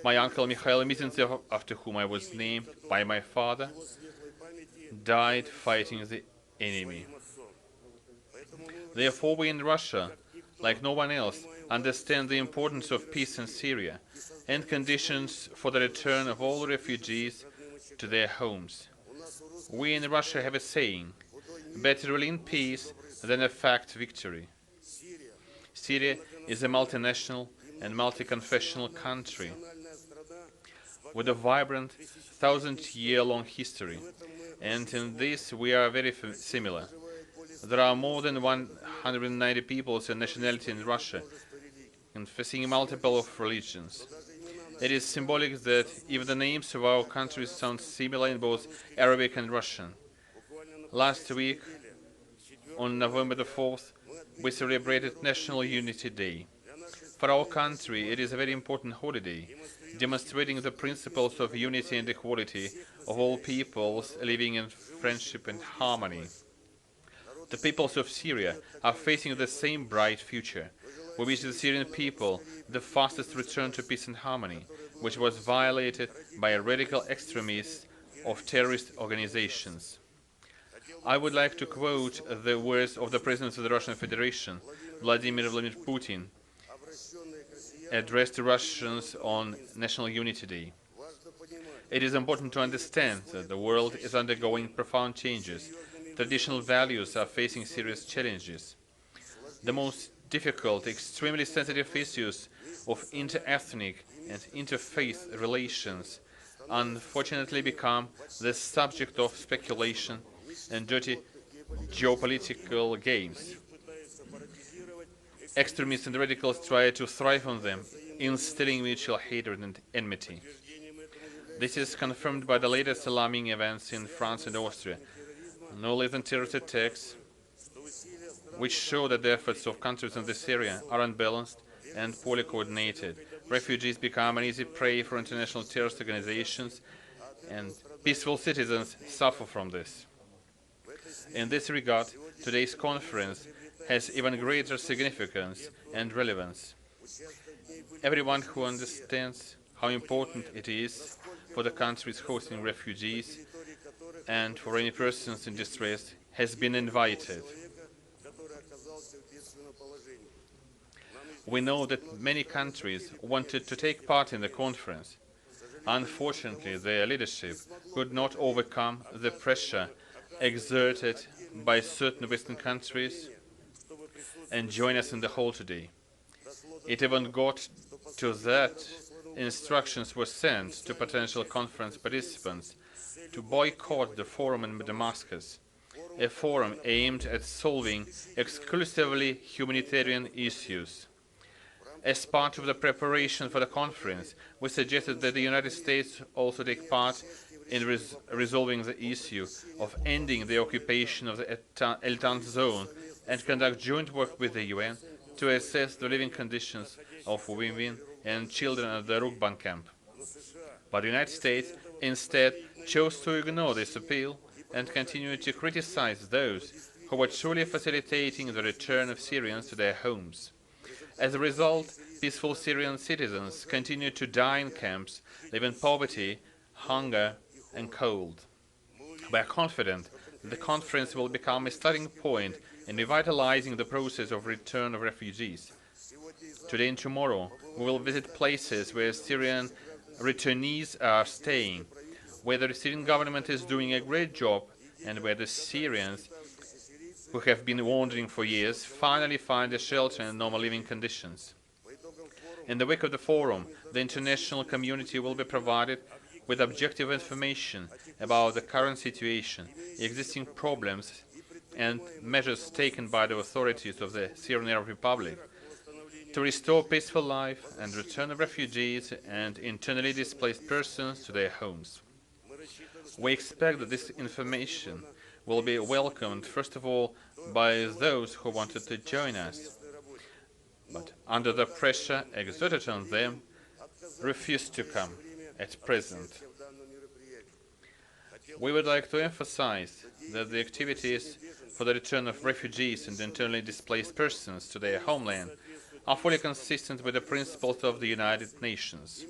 my uncle Mikhail Mizintsev, after whom I was named by my father, died fighting the enemy. Therefore, we in Russia, like no one else, understand the importance of peace in Syria and conditions for the return of all refugees to their homes. We in Russia have a saying, better will in peace than a fact victory. Syria is a multinational and multi-confessional country with a vibrant 1,000-year-long history, and in this we are very similar. There are more than 190 peoples and nationalities in Russia, confessing multiple of religions. It is symbolic that even the names of our countries sound similar in both Arabic and Russian. Last week, on November the 4th, we celebrated National Unity Day. For our country, it is a very important holiday, demonstrating the principles of unity and equality of all peoples living in friendship and harmony. The peoples of Syria are facing the same bright future. We wish the Syrian people the fastest return to peace and harmony, which was violated by radical extremists of terrorist organizations. I would like to quote the words of the President of the Russian Federation, Vladimir Putin, addressed to Russians on National Unity Day. It is important to understand that the world is undergoing profound changes. Traditional values are facing serious challenges. The most difficult, extremely sensitive issues of inter-ethnic and interfaith relations unfortunately become the subject of speculation and dirty geopolitical games. Extremists and radicals try to thrive on them, instilling mutual hatred and enmity. This is confirmed by the latest alarming events in France and Austria, no less than terrorist attacks, which show that the efforts of countries in this area are unbalanced and poorly coordinated. Refugees become an easy prey for international terrorist organizations, and peaceful citizens suffer from this. In this regard, today's conference has even greater significance and relevance. Everyone who understands how important it is for the countries hosting refugees and for any persons in distress has been invited. We know that many countries wanted to take part in the conference. Unfortunately, their leadership could not overcome the pressure exerted by certain Western countries and join us in the hall today. It even got to that instructions were sent to potential conference participants to boycott the forum in Damascus, a forum aimed at solving exclusively humanitarian issues. As part of the preparation for the conference, we suggested that the United States also take part in resolving the issue of ending the occupation of the El Tanz zone and conduct joint work with the UN to assess the living conditions of women and children at the Rukban camp. But the United States instead chose to ignore this appeal and continued to criticize those who were truly facilitating the return of Syrians to their homes. As a result, peaceful Syrian citizens continued to die in camps, live in poverty, hunger, and cold. We are confident that the conference will become a starting point in revitalizing the process of return of refugees. Today and tomorrow, we will visit places where Syrian returnees are staying, where the Syrian government is doing a great job, and where the Syrians who have been wandering for years finally find a shelter and normal living conditions. In the wake of the forum, the international community will be provided with objective information about the current situation, existing problems, and measures taken by the authorities of the Syrian Arab Republic to restore peaceful life and return of refugees and internally displaced persons to their homes. We expect that this information will be welcomed, first of all, by those who wanted to join us, but under the pressure exerted on them, refused to come at present. We would like to emphasize that the activities for the return of refugees and internally displaced persons to their homeland are fully consistent with the principles of the United Nations.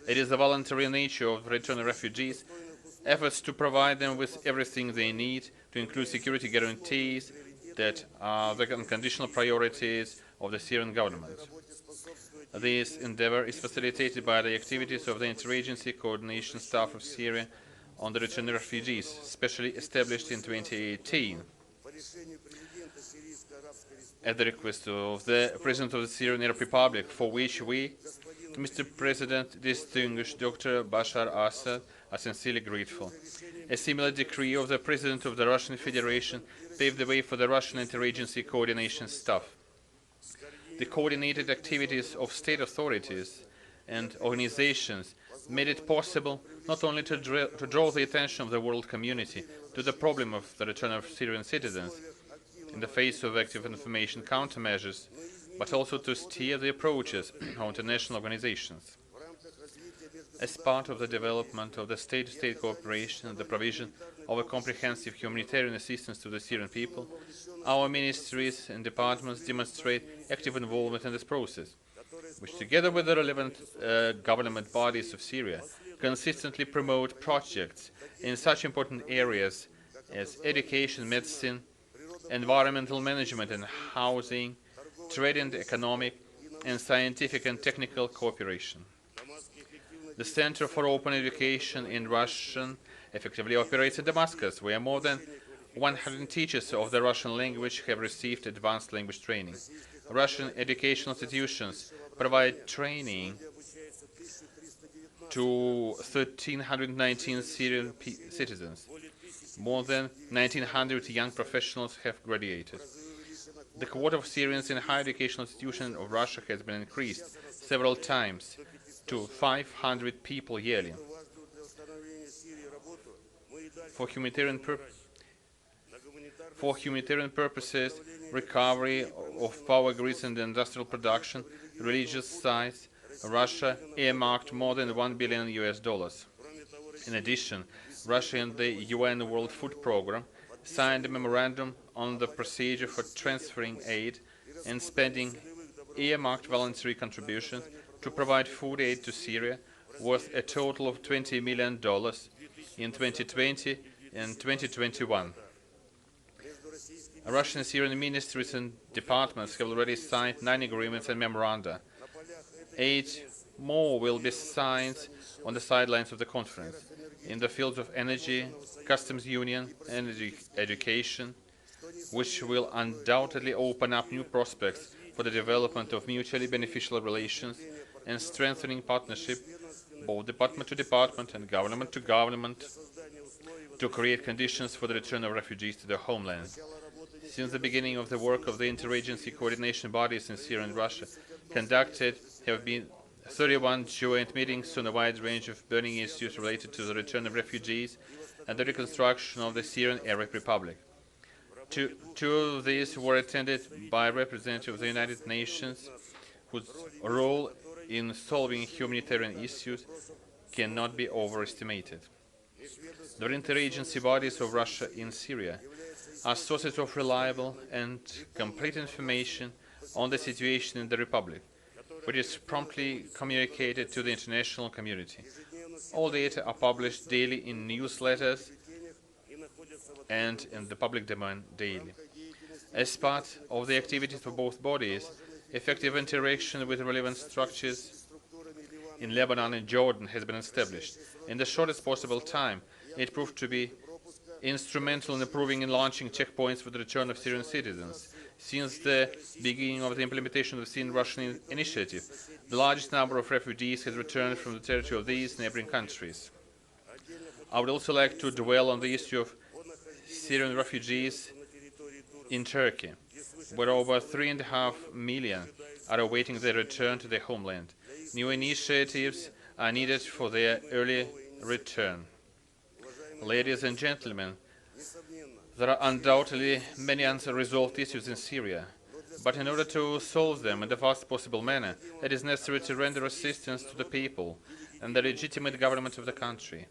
It is the voluntary nature of return of refugees, efforts to provide them with everything they need, to include security guarantees that are the unconditional priorities of the Syrian government. This endeavor is facilitated by the activities of the Interagency Coordination Staff of Syria on the return of refugees, specially established in 2018 at the request of the President of the Syrian Arab Republic, for which we, Mr. President, distinguished Dr. Bashar Assad, are sincerely grateful. A similar decree of the President of the Russian Federation paved the way for the Russian Interagency Coordination Staff. The coordinated activities of state authorities and organizations made it possible not only to draw the attention of the world community to the problem of the return of Syrian citizens in the face of active information countermeasures, but also to steer the approaches of international organizations. As part of the development of the state-to-state cooperation and the provision of a comprehensive humanitarian assistance to the Syrian people, our ministries and departments demonstrate active involvement in this process, which, together with the relevant government bodies of Syria, consistently promote projects in such important areas as education, medicine, environmental management and housing, trade and economic, and scientific and technical cooperation. The Center for Open Education in Russian effectively operates in Damascus, where more than 100 teachers of the Russian language have received advanced language training. Russian educational institutions provide training to 1,319 Syrian citizens. More than 1,900 young professionals have graduated. The quota of Syrians in higher educational institutions of Russia has been increased several times to 500 people yearly. For humanitarian purposes, recovery of power grids and industrial production, religious sites, Russia earmarked more than $1 billion. In addition, Russia and the UN World Food Programme signed a memorandum on the procedure for transferring aid and spending earmarked voluntary contributions to provide food aid to Syria worth a total of $20 million in 2020 and 2021. Russian and Syrian ministries and departments have already signed 9 agreements and memoranda. 8 more will be signed on the sidelines of the conference in the fields of energy, customs union, and education, which will undoubtedly open up new prospects for the development of mutually beneficial relations and strengthening partnership, both department to department and government to government, to create conditions for the return of refugees to their homeland. Since the beginning of the work of the interagency coordination bodies in Syria and Russia, conducted have been 31 joint meetings on a wide range of burning issues related to the return of refugees and the reconstruction of the Syrian Arab Republic. Two of these were attended by representatives of the United Nations, whose role in solving humanitarian issues cannot be overestimated. The interagency bodies of Russia in Syria are sources of reliable and complete information on the situation in the Republic, which is promptly communicated to the international community. All data are published daily in newsletters and in the public domain daily. As part of the activities of both bodies, effective interaction with relevant structures in Lebanon and Jordan has been established. In the shortest possible time, it proved to be instrumental in approving and launching checkpoints for the return of Syrian citizens. Since the beginning of the implementation of the Syrian-Russian initiative, the largest number of refugees has returned from the territory of these neighboring countries. I would also like to dwell on the issue of Syrian refugees in Turkey, where over 3.5 million are awaiting their return to their homeland. New initiatives are needed for their early return. Ladies and gentlemen, there are undoubtedly many unresolved issues in Syria, but in order to solve them in the fastest possible manner, it is necessary to render assistance to the people and the legitimate government of the country.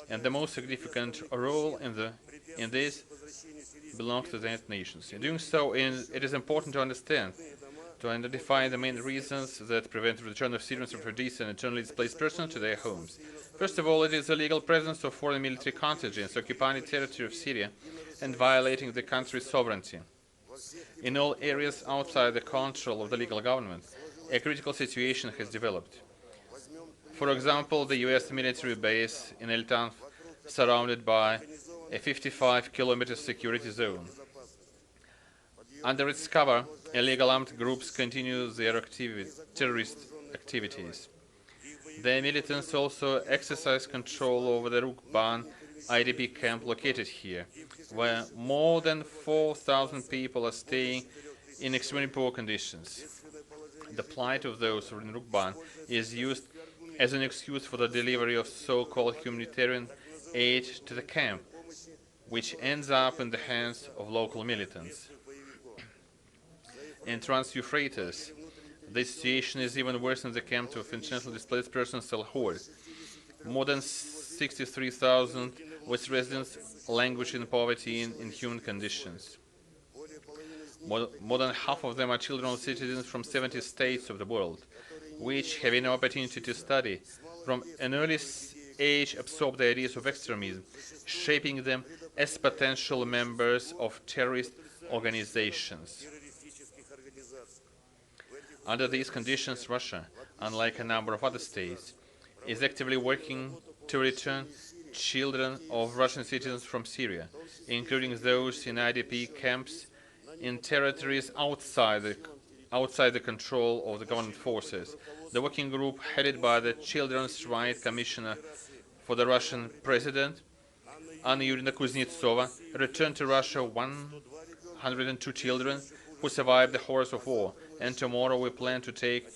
and the most significant role in this belongs to the United Nations. In doing so, it is important to understand, to identify the main reasons that prevent the return of Syrians, refugees, and internally displaced persons to their homes. First of all, it is the illegal presence of foreign military contingents occupying the territory of Syria and violating the country's sovereignty. In all areas outside the control of the legal government, a critical situation has developed. For example, the US military base in El Tanf, surrounded by a 55-kilometer security zone. Under its cover, illegal armed groups continue their terrorist activities. The militants also exercise control over the Rukban IDP camp located here, where more than 4,000 people are staying in extremely poor conditions. The plight of those in Rukban is used as an excuse for the delivery of so-called humanitarian aid to the camp, which ends up in the hands of local militants. In Trans-Euphrates, the situation is even worse in the camp of internationally displaced persons Al Hol. More than 63,000 West residents languish in poverty and inhuman conditions. More than half of them are children of citizens from 70 states of the world, which, having no opportunity to study, from an early age absorb the ideas of extremism, shaping them as potential members of terrorist organizations. Under these conditions, Russia, unlike a number of other states, is actively working to return children of Russian citizens from Syria, including those in IDP camps in territories outside the control of the government forces. The working group, headed by the Children's Rights Commissioner for the Russian President, Anna Yurina Kuznetsova, returned to Russia 102 children who survived the horrors of war, and tomorrow we plan to take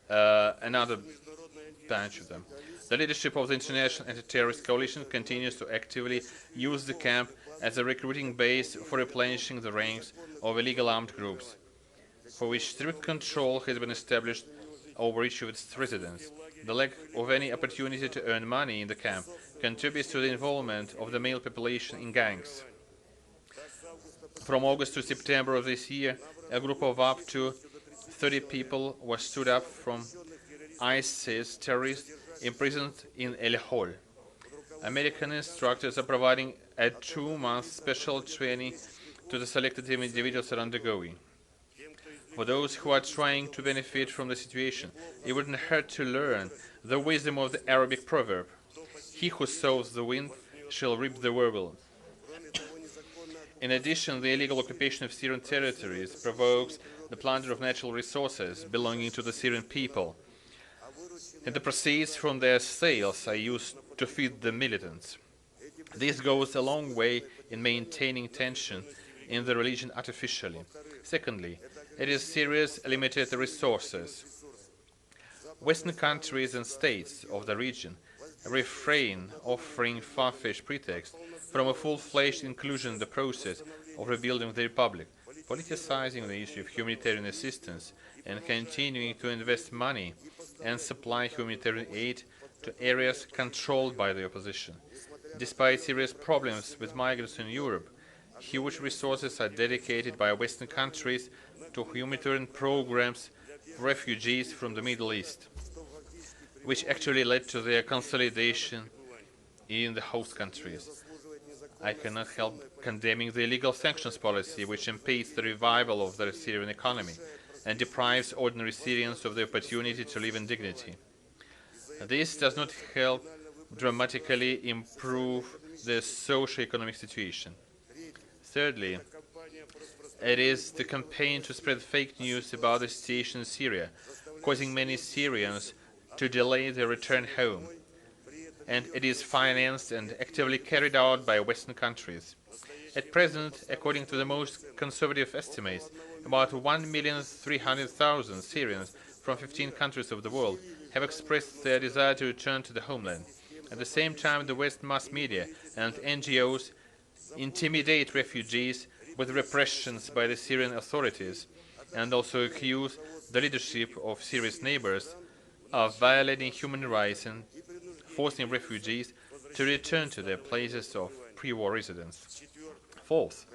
another batch of them. The leadership of the International Anti-Terrorist Coalition continues to actively use the camp as a recruiting base for replenishing the ranks of illegal armed groups, for which strict control has been established over each of its residents. The lack of any opportunity to earn money in the camp contributes to the involvement of the male population in gangs. From August to September of this year, a group of up to 30 people were stood up from ISIS terrorists imprisoned in El Hol. American instructors are providing a 2-month special training to the selected individuals that are undergoing. For those who are trying to benefit from the situation, it wouldn't hurt to learn the wisdom of the Arabic proverb, "He who sows the wind shall reap the whirlwind." In addition, the illegal occupation of Syrian territories provokes the plunder of natural resources belonging to the Syrian people, and the proceeds from their sales are used to feed the militants. This goes a long way in maintaining tension in the region artificially. Secondly, it is Syria's limited resources. Western countries and states of the region refrain offering far-fetched pretexts from a full-fledged inclusion in the process of rebuilding the republic, politicizing the issue of humanitarian assistance, and continuing to invest money and supply humanitarian aid to areas controlled by the opposition. Despite serious problems with migrants in Europe, huge resources are dedicated by Western countries to humanitarian programs for refugees from the Middle East, which actually led to their consolidation in the host countries. I cannot help condemning the illegal sanctions policy, which impedes the revival of the Syrian economy and deprives ordinary Syrians of the opportunity to live in dignity. This does not help dramatically improve the socio-economic situation. Thirdly, it is the campaign to spread fake news about the situation in Syria, causing many Syrians to delay their return home, and it is financed and actively carried out by Western countries. At present, according to the most conservative estimates, about 1,300,000 Syrians from 15 countries of the world have expressed their desire to return to the homeland. At the same time, the West mass media and NGOs intimidate refugees with repressions by the Syrian authorities and also accuse the leadership of Syria's neighbors of violating human rights and forcing refugees to return to their places of pre-war residence. Fourth,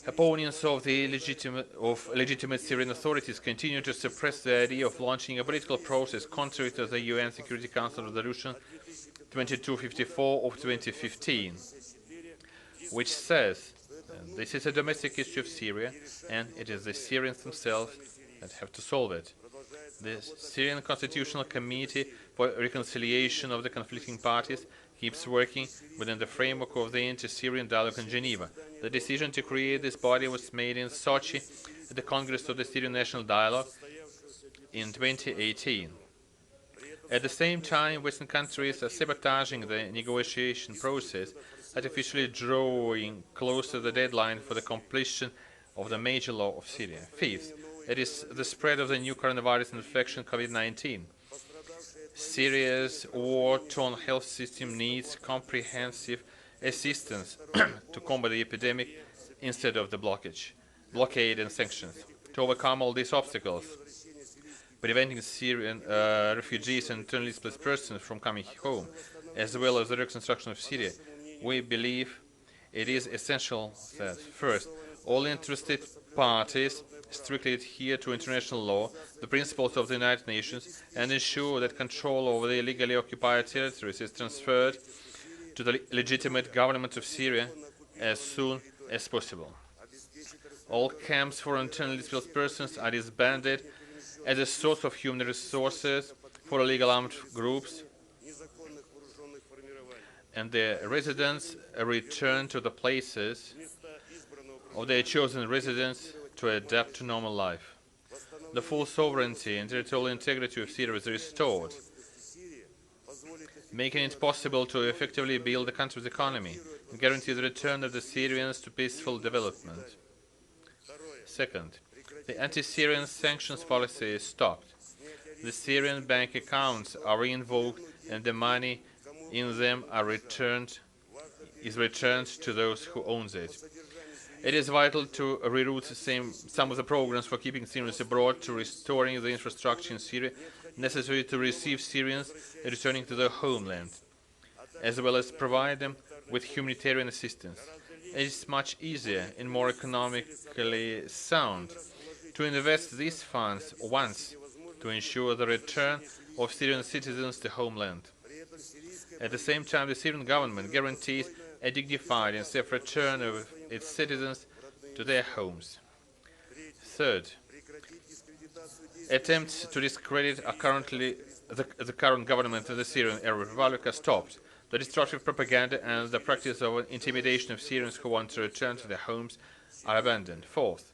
opponents of the legitimate Syrian authorities continue to suppress the idea of launching a political process contrary to the UN Security Council Resolution 2254 of 2015, which says this is a domestic issue of Syria and it is the Syrians themselves that have to solve it. The Syrian Constitutional Committee for Reconciliation of the Conflicting Parties keeps working within the framework of the Inter-Syrian Dialogue in Geneva. The decision to create this body was made in Sochi at the Congress of the Syrian National Dialogue in 2018. At the same time, Western countries are sabotaging the negotiation process, artificially drawing close to the deadline for the completion of the major law of Syria. Fifth, it is the spread of the new coronavirus infection, COVID-19. Syria's war-torn health system needs comprehensive assistance to combat the epidemic instead of the blockade and sanctions. To overcome all these obstacles, preventing Syrian refugees and internally displaced persons from coming home, as well as the reconstruction of Syria, we believe it is essential that, first, all interested parties strictly adhere to international law, the principles of the United Nations, and ensure that control over the illegally occupied territories is transferred to the legitimate government of Syria as soon as possible. All camps for internally displaced persons are disbanded as a source of human resources for illegal armed groups, and their residents return to the places of their chosen residence to adapt to normal life. The full sovereignty and territorial integrity of Syria is restored, making it possible to effectively build the country's economy and guarantee the return of the Syrians to peaceful development. Second, the anti-Syrian sanctions policy is stopped. The Syrian bank accounts are reinvoked and the money in them is returned to those who own it. It is vital to reroute some of the programs for keeping Syrians abroad to restoring the infrastructure in Syria necessary to receive Syrians returning to their homeland, as well as provide them with humanitarian assistance. It is much easier and more economically sound to invest these funds once to ensure the return of Syrian citizens to homeland. At the same time, the Syrian government guarantees a dignified and safe return of its citizens to their homes. Third, attempts to discredit the current government of the Syrian Arab Republic are stopped. The destructive propaganda and the practice of intimidation of Syrians who want to return to their homes are abandoned. Fourth,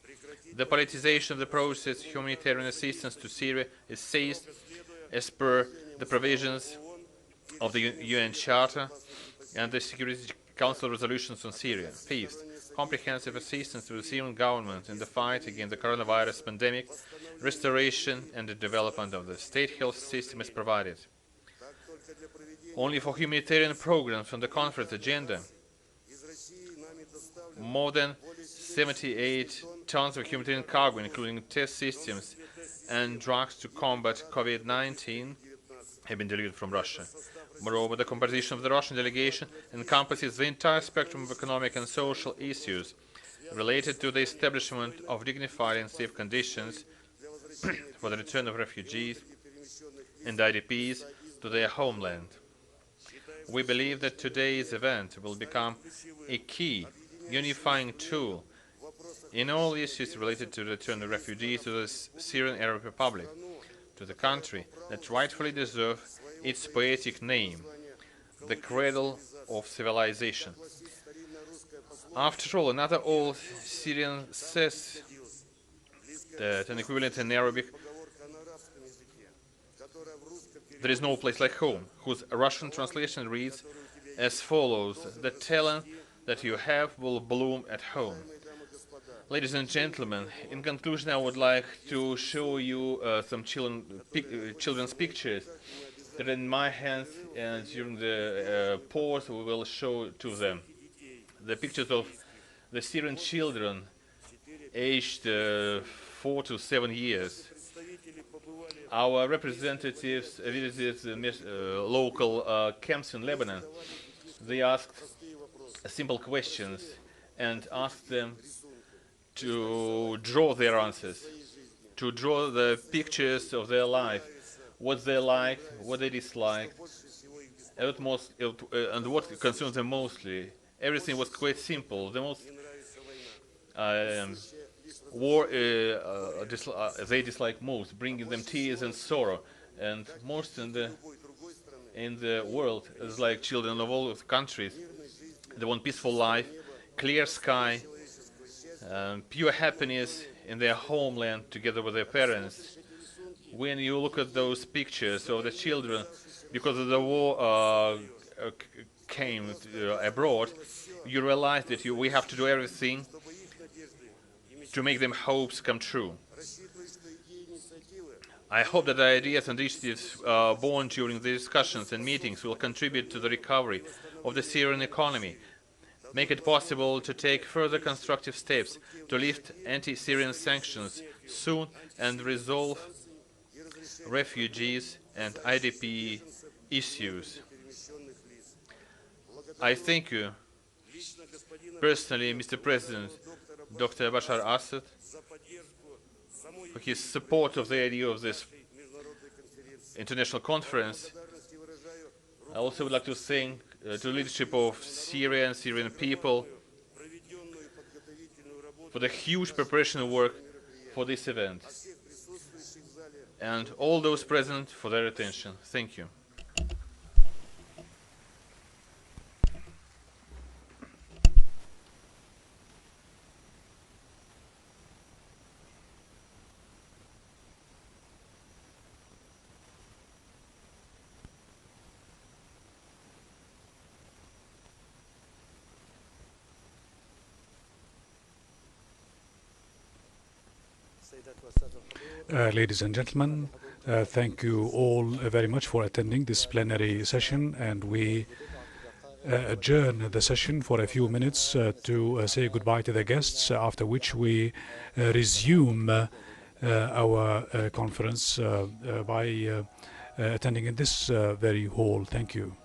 the politicization of the process of humanitarian assistance to Syria is ceased as per the provisions of the UN Charter and the Security Council resolutions on Syria. Fifth, comprehensive assistance to the Syrian government in the fight against the coronavirus pandemic, restoration and the development of the state health system is provided. Only for humanitarian programs on the conference agenda, more than 78 tons of humanitarian cargo, including test systems and drugs to combat COVID-19, have been delivered from Russia. Moreover, the composition of the Russian delegation encompasses the entire spectrum of economic and social issues related to the establishment of dignified and safe conditions for the return of refugees and IDPs to their homeland. We believe that today's event will become a key unifying tool in all issues related to the return of refugees to the Syrian Arab Republic, to the country that rightfully deserves its poetic name, the cradle of civilization. After all, another old Syrian says that an equivalent in Arabic, there is no place like home, whose Russian translation reads as follows: the talent that you have will bloom at home. Ladies and gentlemen, in conclusion, I would like to show you some children's pictures that are in my hands, and during the pause we will show to them the pictures of the Syrian children aged 4 to 7 years. Our representatives visited the local camps in Lebanon. They asked simple questions and asked them to draw their answers, to draw the pictures of their life, what they liked, what they disliked, and what consumed them mostly. Everything was quite simple. The most war they dislike most, bringing them tears and sorrow. And most in the world is like children of all of the countries. They want peaceful life, clear sky, pure happiness in their homeland together with their parents. When you look at those pictures of the children, because of the war came abroad, you realize that we have to do everything to make them hopes come true. I hope that the ideas and initiatives born during the discussions and meetings will contribute to the recovery of the Syrian economy, make it possible to take further constructive steps to lift anti-Syrian sanctions soon and resolve refugees and IDP issues. I thank you personally, Mr. President, Dr. Bashar Assad, for his support of the idea of this international conference. I also would like to thank to the leadership of Syria and Syrian people for the huge preparation work for this event, and all those present for their attention. Thank you. Ladies and gentlemen, thank you all very much for attending this plenary session, and we adjourn the session for a few minutes to say goodbye to the guests, after which we resume our conference by attending in this very hall. Thank you.